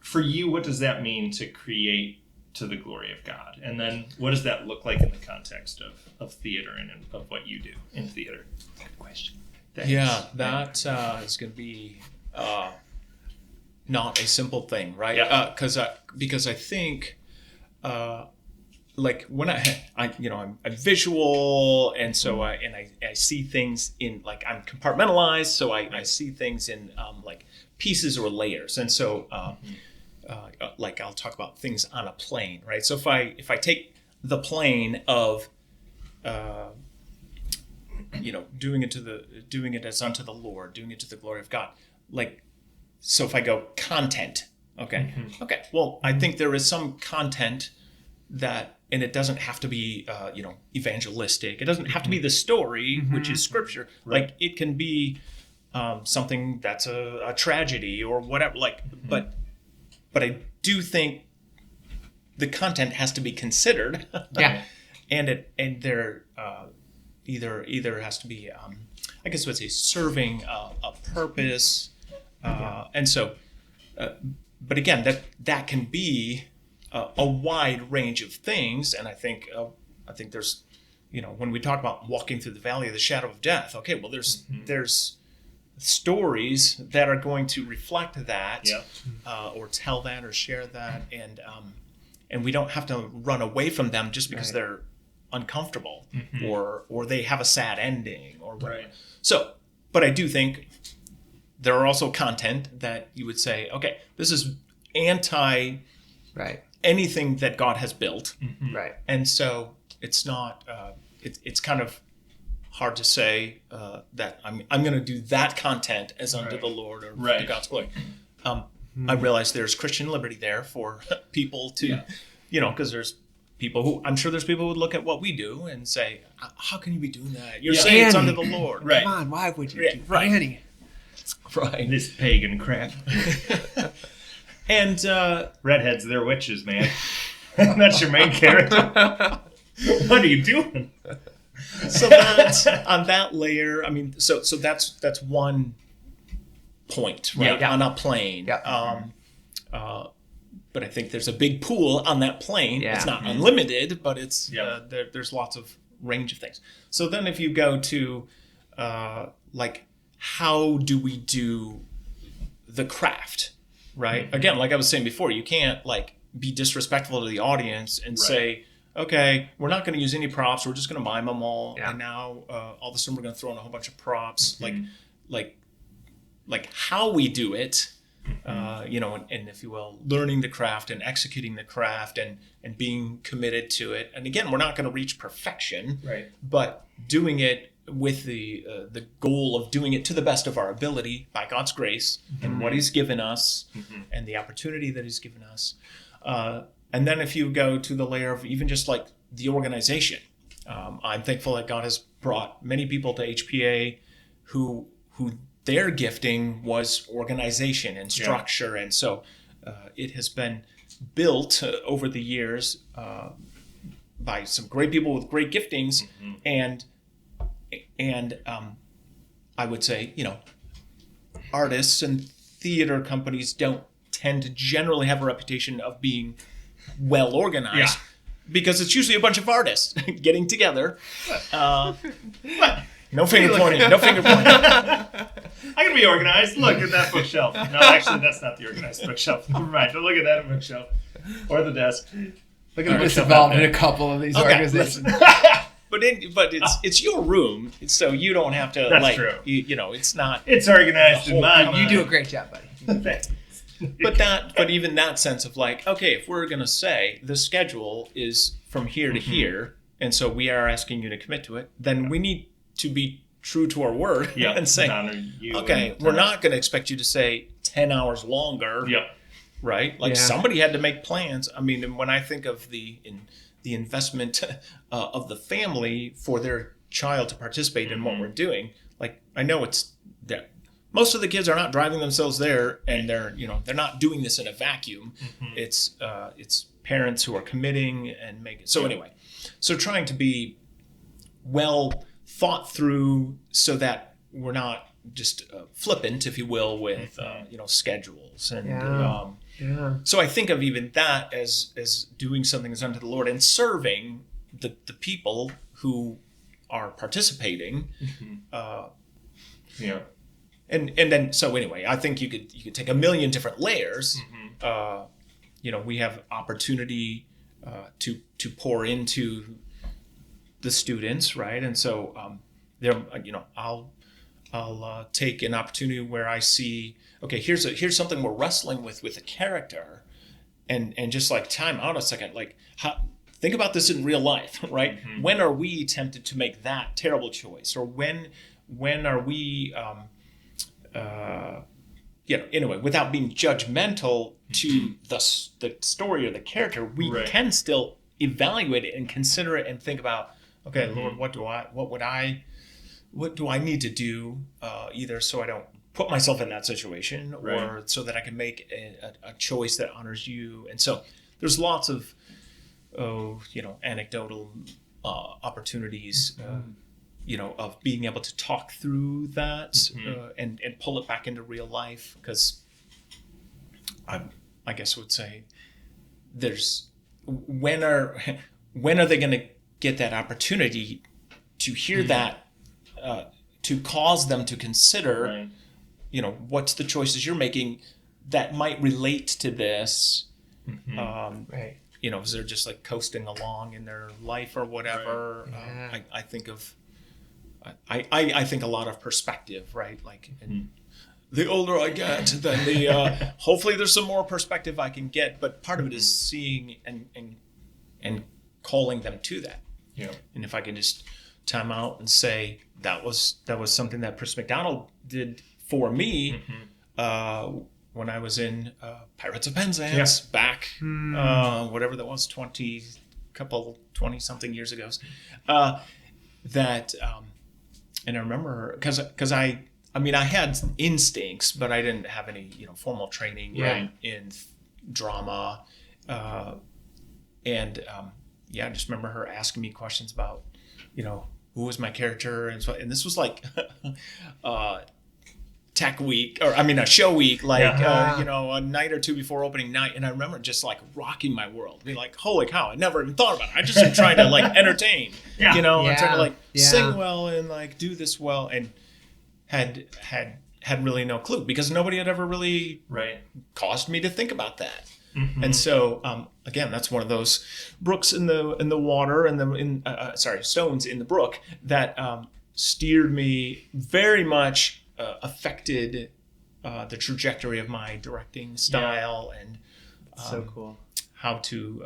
for you, what does that mean to create to the glory of God? And then what does that look like in the context of theater and of what you do in theater? Good question. Thanks. Yeah, that is going to be not a simple thing, right? Yeah. Because I think, like when I'm visual, and so I see things in, like, I'm compartmentalized, so I see things in like pieces or layers, and so like I'll talk about things on a plane, right? So if I take the plane of doing it as unto the Lord, doing it to the glory of God, like, so if I go content, okay, well, I think there is some content that, and it doesn't have to be evangelistic, it doesn't have to be the story, which is scripture, like it can be something that's a tragedy or whatever, like, but I do think the content has to be considered. and there either has to be I guess what's serving a purpose, and so but again, that can be a wide range of things, and I think there's, when we talk about walking through the valley of the shadow of death, okay, well, there's stories that are going to reflect that, or tell that or share that, and we don't have to run away from them just because they're uncomfortable or they have a sad ending or whatever. Right. So, but I do think there are also content that you would say, okay, this is anti anything that God has built, right? And so it's not. It's kind of hard to say that I'm going to do that content as unto the Lord or to God's glory. I realize there's Christian liberty there for people to, because there's people who, I'm sure there's people who would look at what we do and say, how can you be doing that? You're saying Annie. It's unto the Lord. Right. Come on, why would you do that? Annie. Right. This pagan crap. And redheads, they're witches, man. That's your main character. What are you doing? So that's on that layer. I mean, so that's one point, right? On a plane. But I think there's a big pool on that plane. Yeah. It's not unlimited, but it's there's lots of range of things. So then if you go to like, how do we do the craft, right? Again, like I was saying before, you can't like be disrespectful to the audience and say, okay, we're not going to use any props. We're just going to mime them all. And now all of a sudden we're going to throw in a whole bunch of props. Like how we do it, and if you will, learning the craft and executing the craft and being committed to it. And again, we're not going to reach perfection, but doing it with the goal of doing it to the best of our ability by God's grace and what He's given us and the opportunity that He's given us. And then if you go to the layer of even just like the organization, I'm thankful that God has brought many people to HPA who their gifting was organization and structure. And so it has been built over the years by some great people with great giftings. And I would say, artists and theater companies don't tend to generally have a reputation of being well organized because it's usually a bunch of artists getting together. No finger pointing. I can be organized. Look at that bookshelf. No, actually, that's not the organized bookshelf. Never mind. Don't look at that bookshelf or the desk. Look at this involved in a couple of these organizations. But it's your room, so you don't have to. That's true. It's not. It's organized in mine. You do a great job, buddy. Thanks. But even that sense of like, okay, if we're gonna say the schedule is from here to here, and so we are asking you to commit to it, then we need to be true to our word and say, okay, we're not going to expect you to say 10 hours longer, right? Like somebody had to make plans. I mean, when I think of the investment of the family for their child to participate in what we're doing, like I know it's that most of the kids are not driving themselves there, and they're not doing this in a vacuum. It's parents who are committing and make it. So anyway, so trying to be well thought through so that we're not just flippant, if you will, with schedules and so I think of even that as doing something that's unto the Lord and serving the people who are participating. And then so anyway, I think you could take a million different layers. We have opportunity to pour into the students, right? And so I'll take an opportunity where I see, okay, here's something we're wrestling with a character, and just like time out a second, like think about this in real life, right? When are we tempted to make that terrible choice, or when are we anyway, without being judgmental to the story or the character, we can still evaluate it and consider it and think about, okay, Lord, what do I need to do, either so I don't put myself in that situation, or so that I can make a choice that honors you. And so there's lots of anecdotal opportunities of being able to talk through that and pull it back into real life, because I guess I would say there's when are they going to get that opportunity to hear that, to cause them to consider what's the choices you're making that might relate to this. Is they're just like coasting along in their life or whatever. I think of I think a lot of perspective, right? Like, and the older I get, then the hopefully there's some more perspective I can get. But part of it is seeing and calling them to that. Yeah. And if I can just time out and say that was something that Chris McDonald did for me when I was in Pirates of Penzance back whatever that was 20 something years ago. And I remember because I had instincts, but I didn't have any formal training in drama, and I just remember her asking me questions about who was my character, and this was like tech week, or a show week, like a night or two before opening night, and I remember just like rocking my world, being like, holy cow, I never even thought about it. I just am trying to like entertain, and trying to like sing well and like do this well, and had really no clue, because nobody had ever really caused me to think about that. And so again, that's one of those brooks in the water and stones in the brook that steered me very much. Affected the trajectory of my directing style and so cool. How to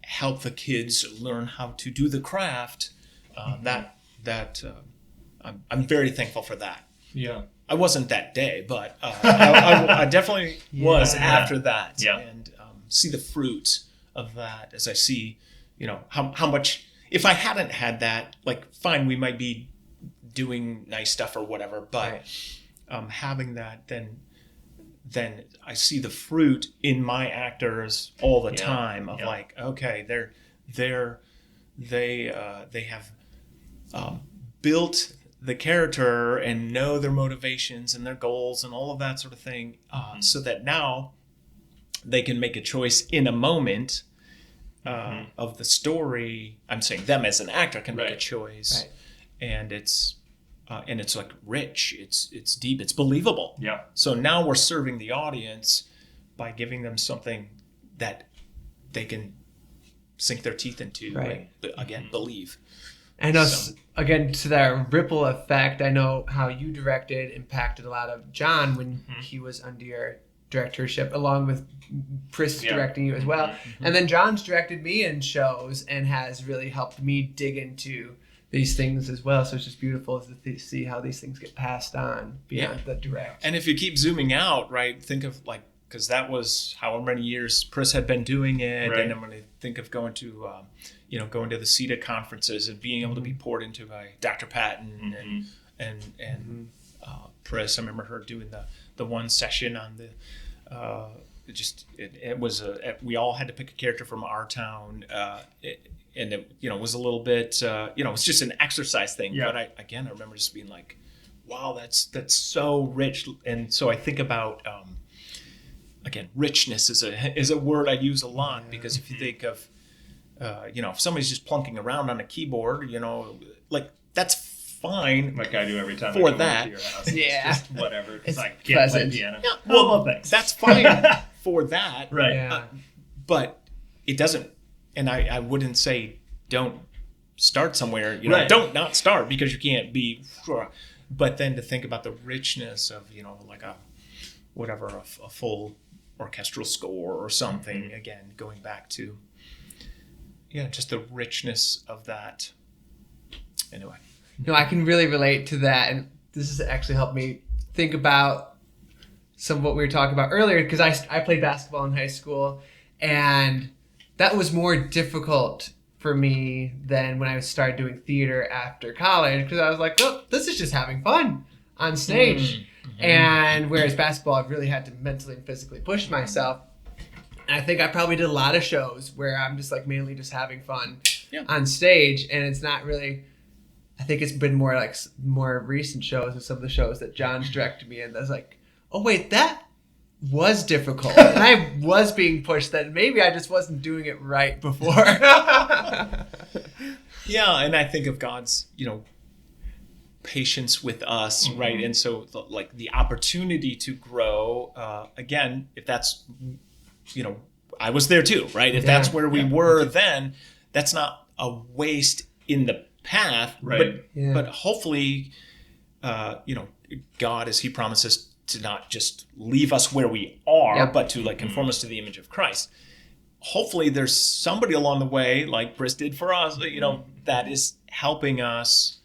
help the kids learn how to do the craft. I'm very thankful for that. Yeah, I wasn't that day, but I definitely was after that. Yeah, and see the fruit of that as I see, how much. If I hadn't had that, like, fine, we might be doing nice stuff or whatever, but having that, then I see the fruit in my actors all the time of like, okay, they have built the character and know their motivations and their goals and all of that sort of thing, so that now they can make a choice in a moment of the story. I'm saying them as an actor can make a choice, and it's like rich, it's deep, it's believable. Yeah. So now we're serving the audience by giving them something that they can sink their teeth into, and again, believe. And again, to that ripple effect, I know how you directed impacted a lot of Jon when he was under your directorship, along with Chris directing you as well. And then Jon's directed me in shows and has really helped me dig into these things as well. So it's just beautiful to see how these things get passed on beyond the direct. And if you keep zooming out, right, think of like, because that was however many years Chris had been doing it, and I'm going to think of going to the CETA conferences and being able to be poured into by Dr. Patton and Chris. I remember her doing the one session on it was we all had to pick a character from our town, and it, was a little bit, it was just an exercise thing. Yeah. But I remember just being like, wow, that's so rich. And so I think about, again, richness is a word I use a lot, because if you think of, if somebody's just plunking around on a keyboard, like that's fine. Like I do every time for I come that. to your house. Yeah. Just whatever. It's It's like can't play pleasant. piano. Yeah, Well, thanks. that's fine for that. Right. Yeah. But it doesn't, and I wouldn't say don't start somewhere, Right. don't not start because you can't be, but then to think about the richness of, like a full orchestral score or something, again, going back to, just the richness of that. Anyway. No, I can really relate to that, and this has actually helped me think about some of what we were talking about earlier, because I played basketball in high school, and that was more difficult for me than when I started doing theater after college, because I was like, oh, this is just having fun on stage. And whereas basketball, I've really had to mentally and physically push myself. And I think I probably did a lot of shows where I'm just like mainly just having fun on stage, and it's not really... I think it's been more recent shows of some of the shows that John's directed me in. That's like, oh wait, that was difficult, and I was being pushed. That maybe I just wasn't doing it right before. Yeah, and I think of God's, patience with us, right? And so, like the opportunity to grow. Again, if that's, I was there too, right? If that's where we were, then that's not a waste in the path, Right. But hopefully, God, as He promises, to not just leave us where we are, but to like conform us to the image of Christ. Hopefully, there's somebody along the way, like Briss did for us, that is helping us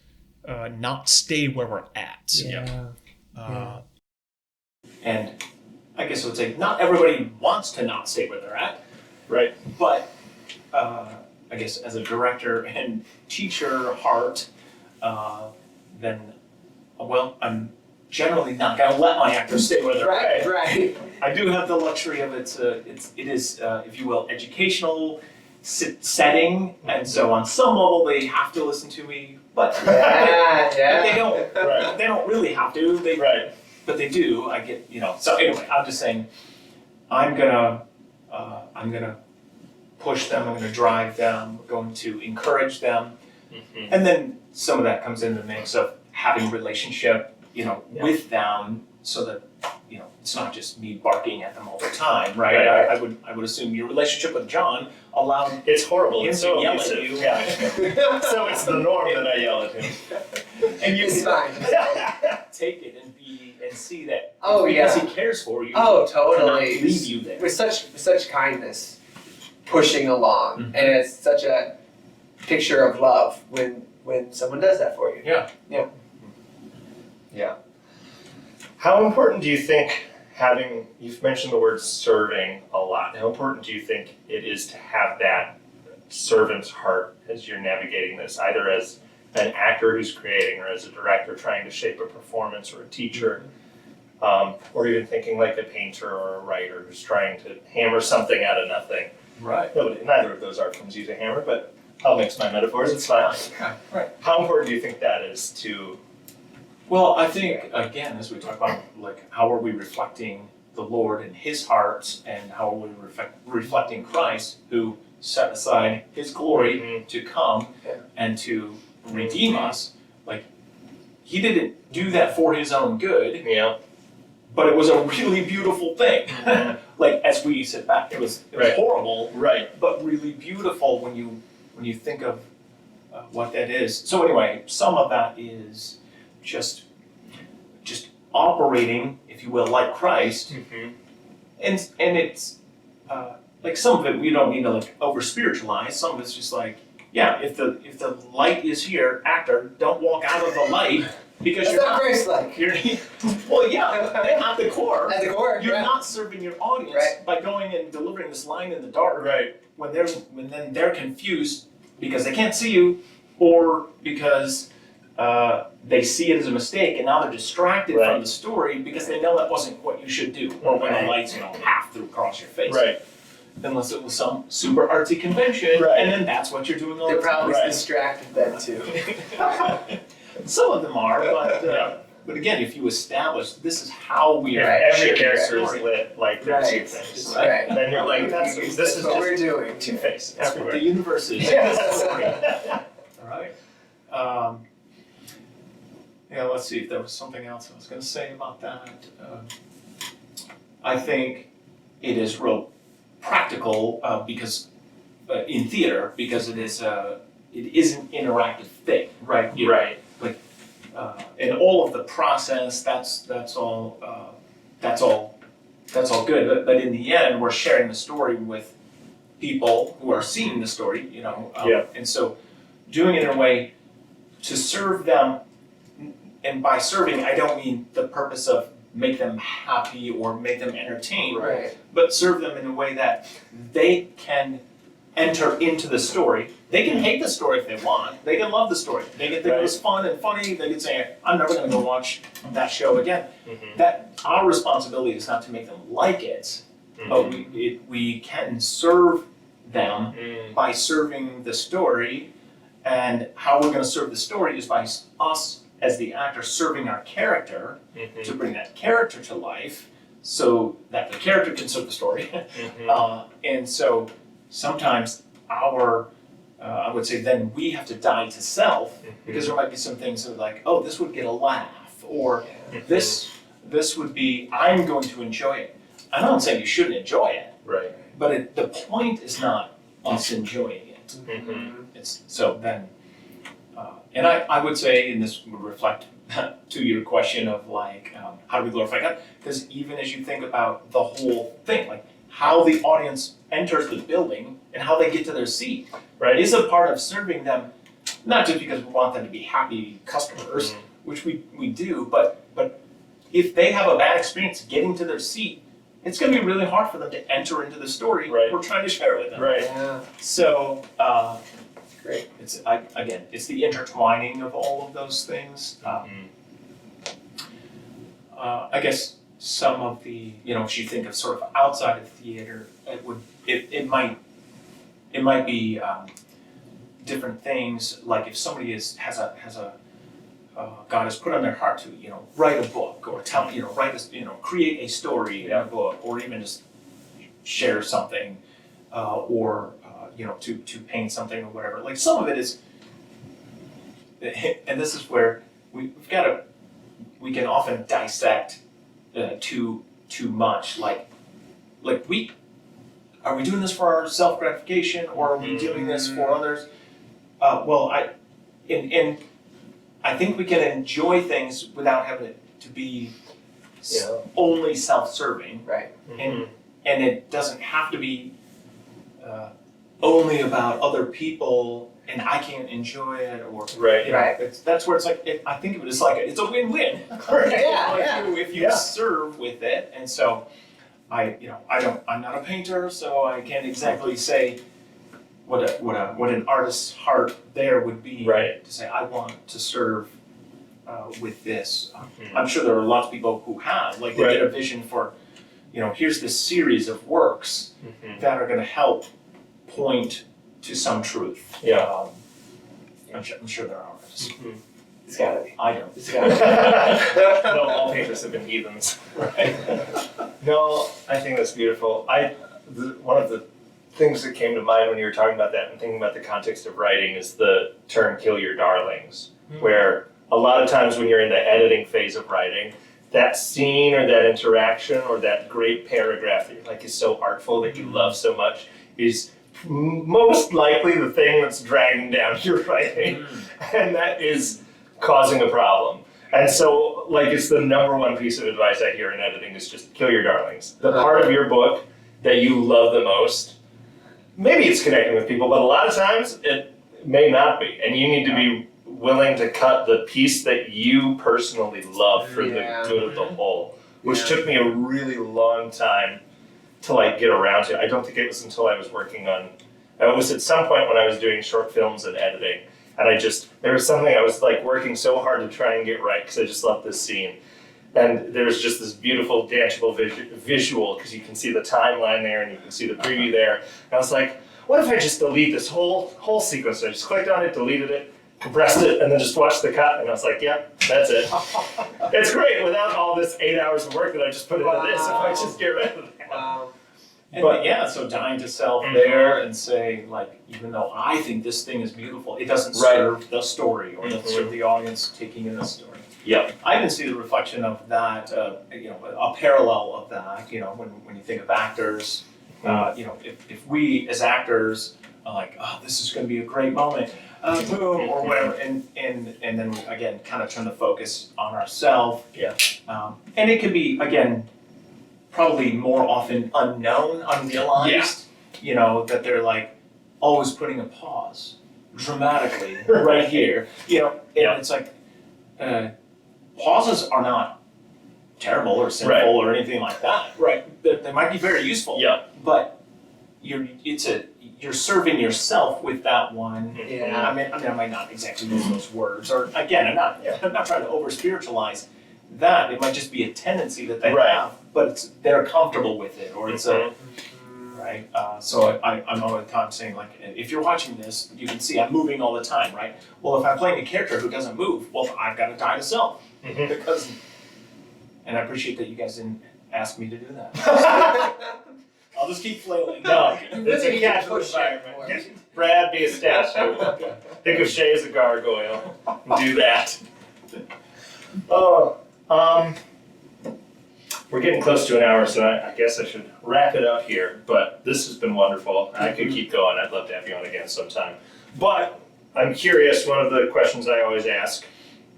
not stay where we're at. And I guess I would say not everybody wants to not stay where they're at, Right. but. I guess as a director and teacher heart, then, I'm generally not going to let my actors stay where they're at. Right. I do have the luxury of it is, if you will, educational setting, and so on some level they have to listen to me, but, but they don't. Right. They don't really have to. But they do. I get, So anyway, I'm just saying, I'm gonna push them, I'm going to drive them, I'm going to encourage them. And then some of that comes in the mix of having relationship, with them, so that, it's not just me barking at them all the time, right? I would assume your relationship with John allowed It's horrible. him It's to so yell at abusive. you. Yeah. So it's the norm that I yell at him. And you It's fine. take it and see that Oh, because yeah. he cares for you, Oh, to not totally. leave you there. With such kindness, pushing along, and it's such a picture of love when someone does that for you. Yeah. How important do you think you've mentioned the word serving a lot. How important do you think it is to have that servant's heart as you're navigating this, either as an actor who's creating or as a director trying to shape a performance or a teacher, or even thinking like a painter or a writer who's trying to hammer something out of nothing? Right. Neither of those art forms use a hammer, but I'll mix my metaphors, it's fine. Right. How important do you think that is to... Well, I think, again, as we talk about, like, how are we reflecting the Lord and His heart, and how are we reflecting Christ, who set aside His glory to come and to redeem us? Like, He didn't do that for His own good, but it was a really beautiful thing. Like, as we sit back, it was horrible, but really beautiful when you think of what that is. So anyway, some of that is just operating, if you will, like Christ, and it's like some of it we don't need to like over spiritualize. Some of it's just like, if the light is here, actor, don't walk out of the light because That's you're not not. Christ-like. At the core. At the core, You're not serving your audience by going and delivering this line in the dark. When then they're confused because they can't see you, or because they see it as a mistake, and now they're distracted from the story because they know that wasn't what you should do, or when the lights half through across your face. Right. Unless it was some super artsy convention, and then that's what you're doing all the time. They're probably distracted then too. Some of them are, but again, if you establish this is how we are, every character is lit like they're two-faced. Right. Then you're like, this is what we're doing. Two-faced. That's what the universe is. All right. Let's see if there was something else I was going to say about that. I think it is real practical because in theater, because it is an interactive thing, right? Like, and all of the process, that's all good. But in the end, we're sharing the story with people who are seeing the story, and so doing it in a way to serve them. And by serving, I don't mean the purpose of make them happy or make them entertained, but serve them in a way that they can enter into the story. They can hate the story if they want. They can love the story. They can think it was fun and funny. They can say, I'm never going to go watch that show again. That our responsibility is not to make them like it, but we can serve them by serving the story. And how we're going to serve the story is by us as the actor serving our character to bring that character to life so that the character can serve the story. And so sometimes I would say then we have to die to self because there might be some things that are like, oh, this would get a laugh, or this would be, I'm going to enjoy it. I'm not saying you shouldn't enjoy it, but the point is not us enjoying it. It's so then. And I would say, and this would reflect to your question of like, how do we glorify God? Because even as you think about the whole thing, like how the audience enters the building and how they get to their seat, is a part of serving them, not just because we want them to be happy customers, which we do, but if they have a bad experience getting to their seat, it's going to be really hard for them to enter into the story we're trying to share with them. So. Great. It's the intertwining of all of those things. I guess some of the, if you think of sort of outside of theater, it might be different things. Like if somebody has a God has put on their heart to write a book or create a story in a book, or even just share something, or to paint something or whatever. Like some of it is, and this is where we can often dissect too much. Like are we doing this for our self gratification, or are we doing this for others? I think we can enjoy things without having it to be only self-serving, and it doesn't have to be. Only about other people, and I can't enjoy it, or that's where it's like I think of it as like it's a win-win. If you serve with it, and so I'm not a painter, so I can't exactly say what an artist's heart there would be to say I want to serve with this. I'm sure there are lots of people who have they get a vision for here's this series of works that are going to help point to some truth. I'm sure there are. It's gotta be. I don't. It's gotta be. No, all painters have been heathens. No, I think that's beautiful. One of the things that came to mind when you were talking about that and thinking about the context of writing is the term "kill your darlings," where a lot of times when you're in the editing phase of writing, that scene or that interaction or that great paragraph that you're like is so artful that you love so much is most likely the thing that's dragging down your writing, and that is causing a problem. And so, it's the number one piece of advice I hear in editing is just kill your darlings. The part of your book that you love the most, maybe it's connecting with people, but a lot of times it may not be, and you need to be willing to cut the piece that you personally love for the good of the whole, which took me a really long time to get around to. I don't think it was until I was working on, it was at some point when I was doing short films and editing, And there was something I was like working so hard to try and get right because I just loved this scene. And there's just this beautiful, tangible visual because you can see the timeline there and you can see the preview there. And I was like, what if I just delete this whole sequence? So I just clicked on it, deleted it, compressed it, and then just watched the cut. And I was like, yeah, that's it. It's great without all this 8 hours of work that I just put into this. If I just get rid of that. Wow. So dying to self there and say, like, even though I think this thing is beautiful, it doesn't serve the story or doesn't serve the audience taking in the story. Yeah, I can see the reflection of that, a parallel of that, when you think of actors, if we as actors are like, oh, this is going to be a great moment, boom, or whatever, and then again, kind of turn the focus on ourselves. Yeah. And it can be, again, probably more often unknown, unrealized, that they're like always putting a pause dramatically right here, and it's like, pauses are not terrible or sinful or anything like that. Right. They might be very useful. Yeah. But you're serving yourself with that one. Yeah. I mean, I might not exactly use those words. Or again, I'm not trying to over spiritualize that. It might just be a tendency that they have, but they're comfortable with it, or it's right. So I'm all the time saying, like, if you're watching this, you can see I'm moving all the time, right? Well, if I'm playing a character who doesn't move, well, I've got to die to self. Because, and I appreciate that you guys didn't ask me to do that. I'll just keep flailing. No, it's a casual environment. Brad, be a statue. Think of Shay as a gargoyle. Do that. We're getting close to an hour, so I guess I should wrap it up here. But this has been wonderful. I could keep going. I'd love to have you on again sometime. But I'm curious, one of the questions I always ask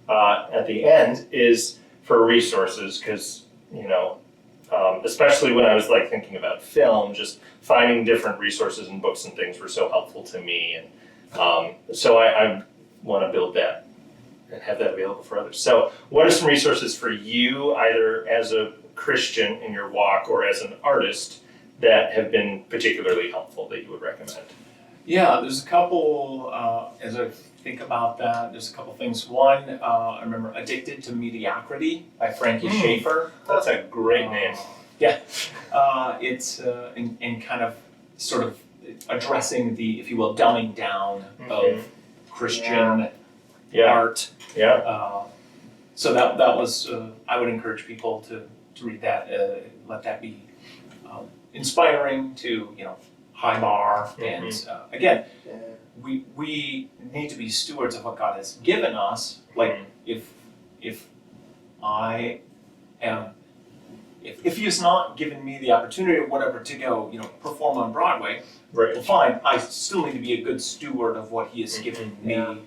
at the end is for resources, because, especially when I was like thinking about film, just finding different resources and books and things were so helpful to me. And so I want to build that and have that available for others. So what are some resources for you, either as a Christian in your walk or as an artist, that have been particularly helpful that you would recommend? Yeah, there's a couple, as I think about that, there's a couple things. One, I remember Addicted to Mediocrity by Frankie Schaeffer. That's a great name. Yeah. It's in kind of sort of addressing the, if you will, dumbing down of Christian art. Yeah. So that was, I would encourage people to read that, let that be inspiring to, high bar. And again, we need to be stewards of what God has given us. Like if I am, if He has not given me the opportunity or whatever to go, perform on Broadway, well, fine. I still need to be a good steward of what He has given me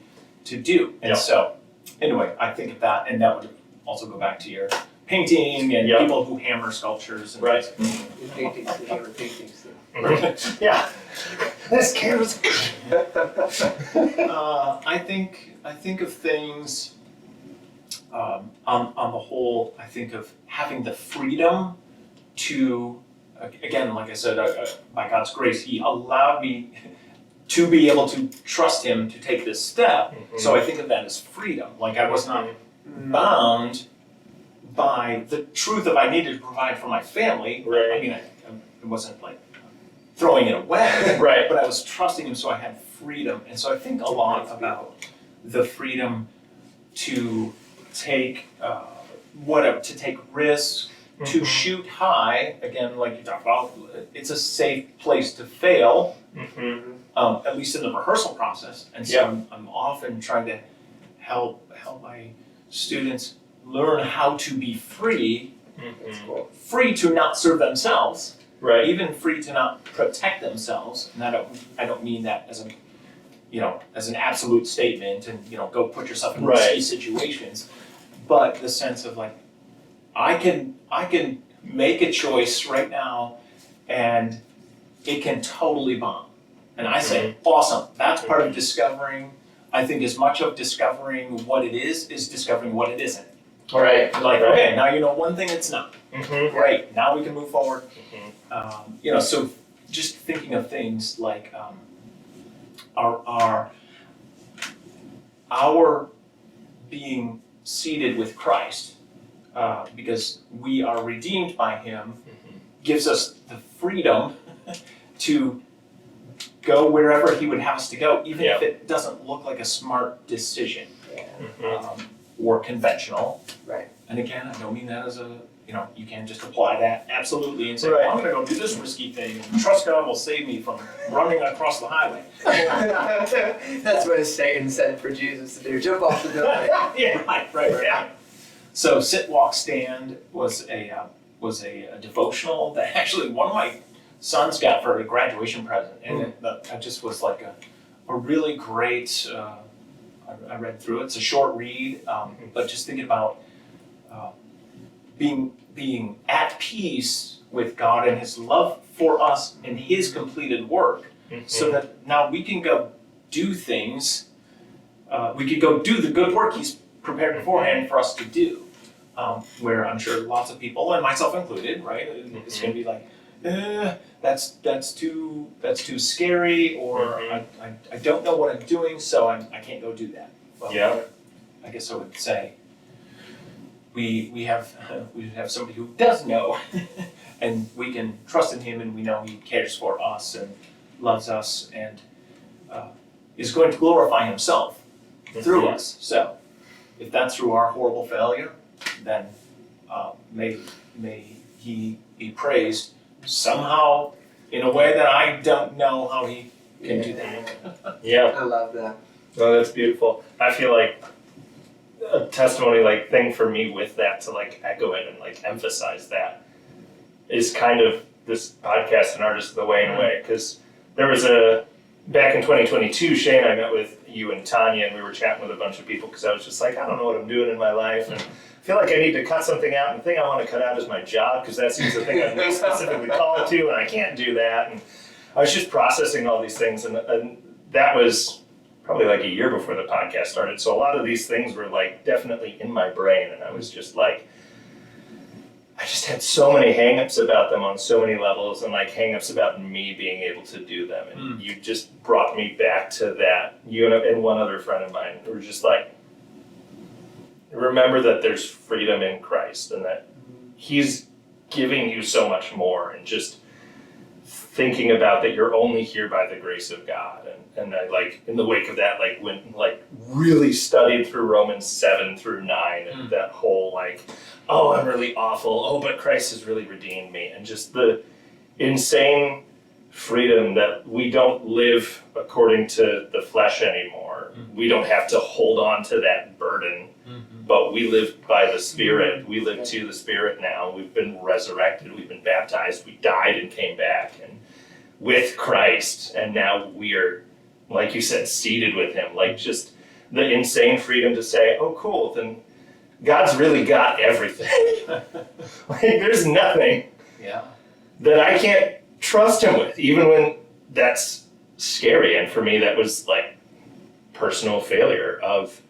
to do. And so, anyway, I think of that, and that would also go back to your painting and people who hammer sculptures. And Paintings, they hammer paintings. Yeah. This camera's. I think of things on the whole. I think of having the freedom to, again, like I said, by God's grace, He allowed me to be able to trust Him to take this step. So I think of that as freedom. Like I was not bound by the truth of I needed to provide for my family. I mean, it wasn't like throwing it away, but I was trusting Him, so I had freedom. And so I think a lot about the freedom to take to take risks, to shoot high. Again, like you talked about, it's a safe place to fail, at least in the rehearsal process. And so I'm often trying to help my students learn how to be free, free to not serve themselves. Even free to not protect themselves, and I don't mean that as as an absolute statement, and go put yourself in risky situations, but the sense of like, I can make a choice right now, and it can totally bomb, and I say awesome. That's part of discovering. I think as much of discovering what it is discovering what it isn't. Okay, now you know one thing it's not. Great, now we can move forward. So just thinking of things like our our being seated with Christ, because we are redeemed by him, gives us the freedom to go wherever he would have us to go, even if it doesn't look like a smart decision or conventional. Right. And again, I don't mean that as a, you can't just apply that absolutely and say, Right. well, I'm going to go do this risky thing and trust God will save me from running across the highway. That's what Satan said for Jesus to do. Jump off the building. Yeah, right. So Sit, Walk, Stand was a devotional that actually one of my sons got for a graduation present, and it just was like a really great. I read through it. It's a short read, but just thinking about being at peace with God and His love for us and His completed work, so that now we can go do things. We could go do the good work He's prepared beforehand for us to do. Where I'm sure lots of people, and myself included, right? It's going to be like, that's too scary, or I don't know what I'm doing, so I can't go do that. Well, I guess I would say we have somebody who does know, and we can trust in Him, and we know He cares for us and loves us, and is going to glorify Himself through us. So, if that's through our horrible failure, then may He be praised somehow in a way that I don't know how He can do that. I love that. Oh, that's beautiful. I feel like a testimony thing for me with that to echo it and emphasize that is kind of this podcast and Artist of the Way in a way, because there was back in 2022, Shane and I met with you and Tanya, and we were chatting with a bunch of people because I was just I don't know what I'm doing in my life, and I feel like I need to cut something out, and the thing I want to cut out is my job, because that seems the thing I'm really specifically called to, and I can't do that. And I was just processing all these things, and that was probably a year before the podcast started. So a lot of these things were definitely in my brain, and I was just I just had so many hangups about them on so many levels, and hangups about me being able to do them. And you just brought me back to that. You and one other friend of mine were just remember that there's freedom in Christ, and that He's giving you so much more, and just thinking about that you're only here by the grace of God. And I in the wake of that, went really studied through Romans 7 through 9, and that whole oh, I'm really awful. Oh, but Christ has really redeemed me. And just the insane freedom that we don't live according to the flesh anymore. We don't have to hold on to that burden, but we live by the Spirit. We live to the Spirit now. We've been resurrected. We've been baptized. We died and came back and with Christ. And now we are, like you said, seated with Him. Just the insane freedom to say, oh, cool, then God's really got everything. There's nothing that I can't trust Him with, even when that's scary. And for me, that was personal failure of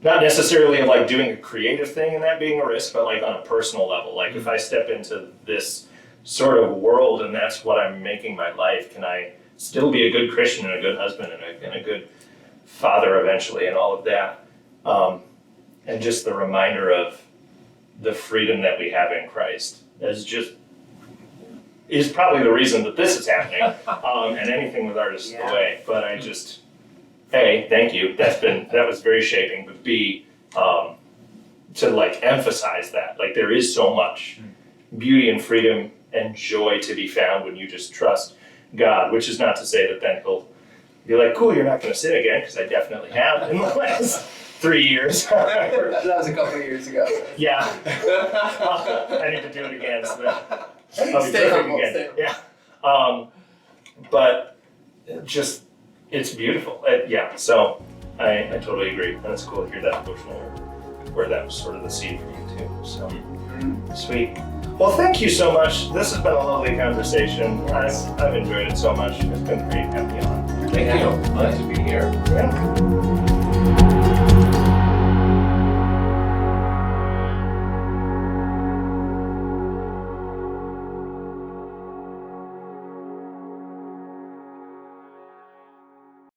not necessarily of doing a creative thing and that being a risk, but on a personal level. If I step into this sort of world and that's what I'm making my life, can I still be a good Christian and a good husband and a good father eventually, and all of that? And just the reminder of the freedom that we have in Christ is probably the reason that this is happening, and anything with Artists of the Way. But I just, A, thank you. That was very shaping. But B, to emphasize that there is so much beauty and freedom and joy to be found when you just trust God. Which is not to say that then He'll be cool, you're not going to sin again, because I definitely have in the last 3 years. That was a couple of years ago. Yeah. I need to do it again, so that I'll be Stay perfect humble, again. stay Yeah. But just, it's beautiful. So I totally agree. And it's cool to hear that devotional where that was sort of the seed for you too. So sweet. Well, thank you so much. This has been a lovely conversation. I've enjoyed it so much. It's been great having you on. Thank you. Glad to be here. Yeah.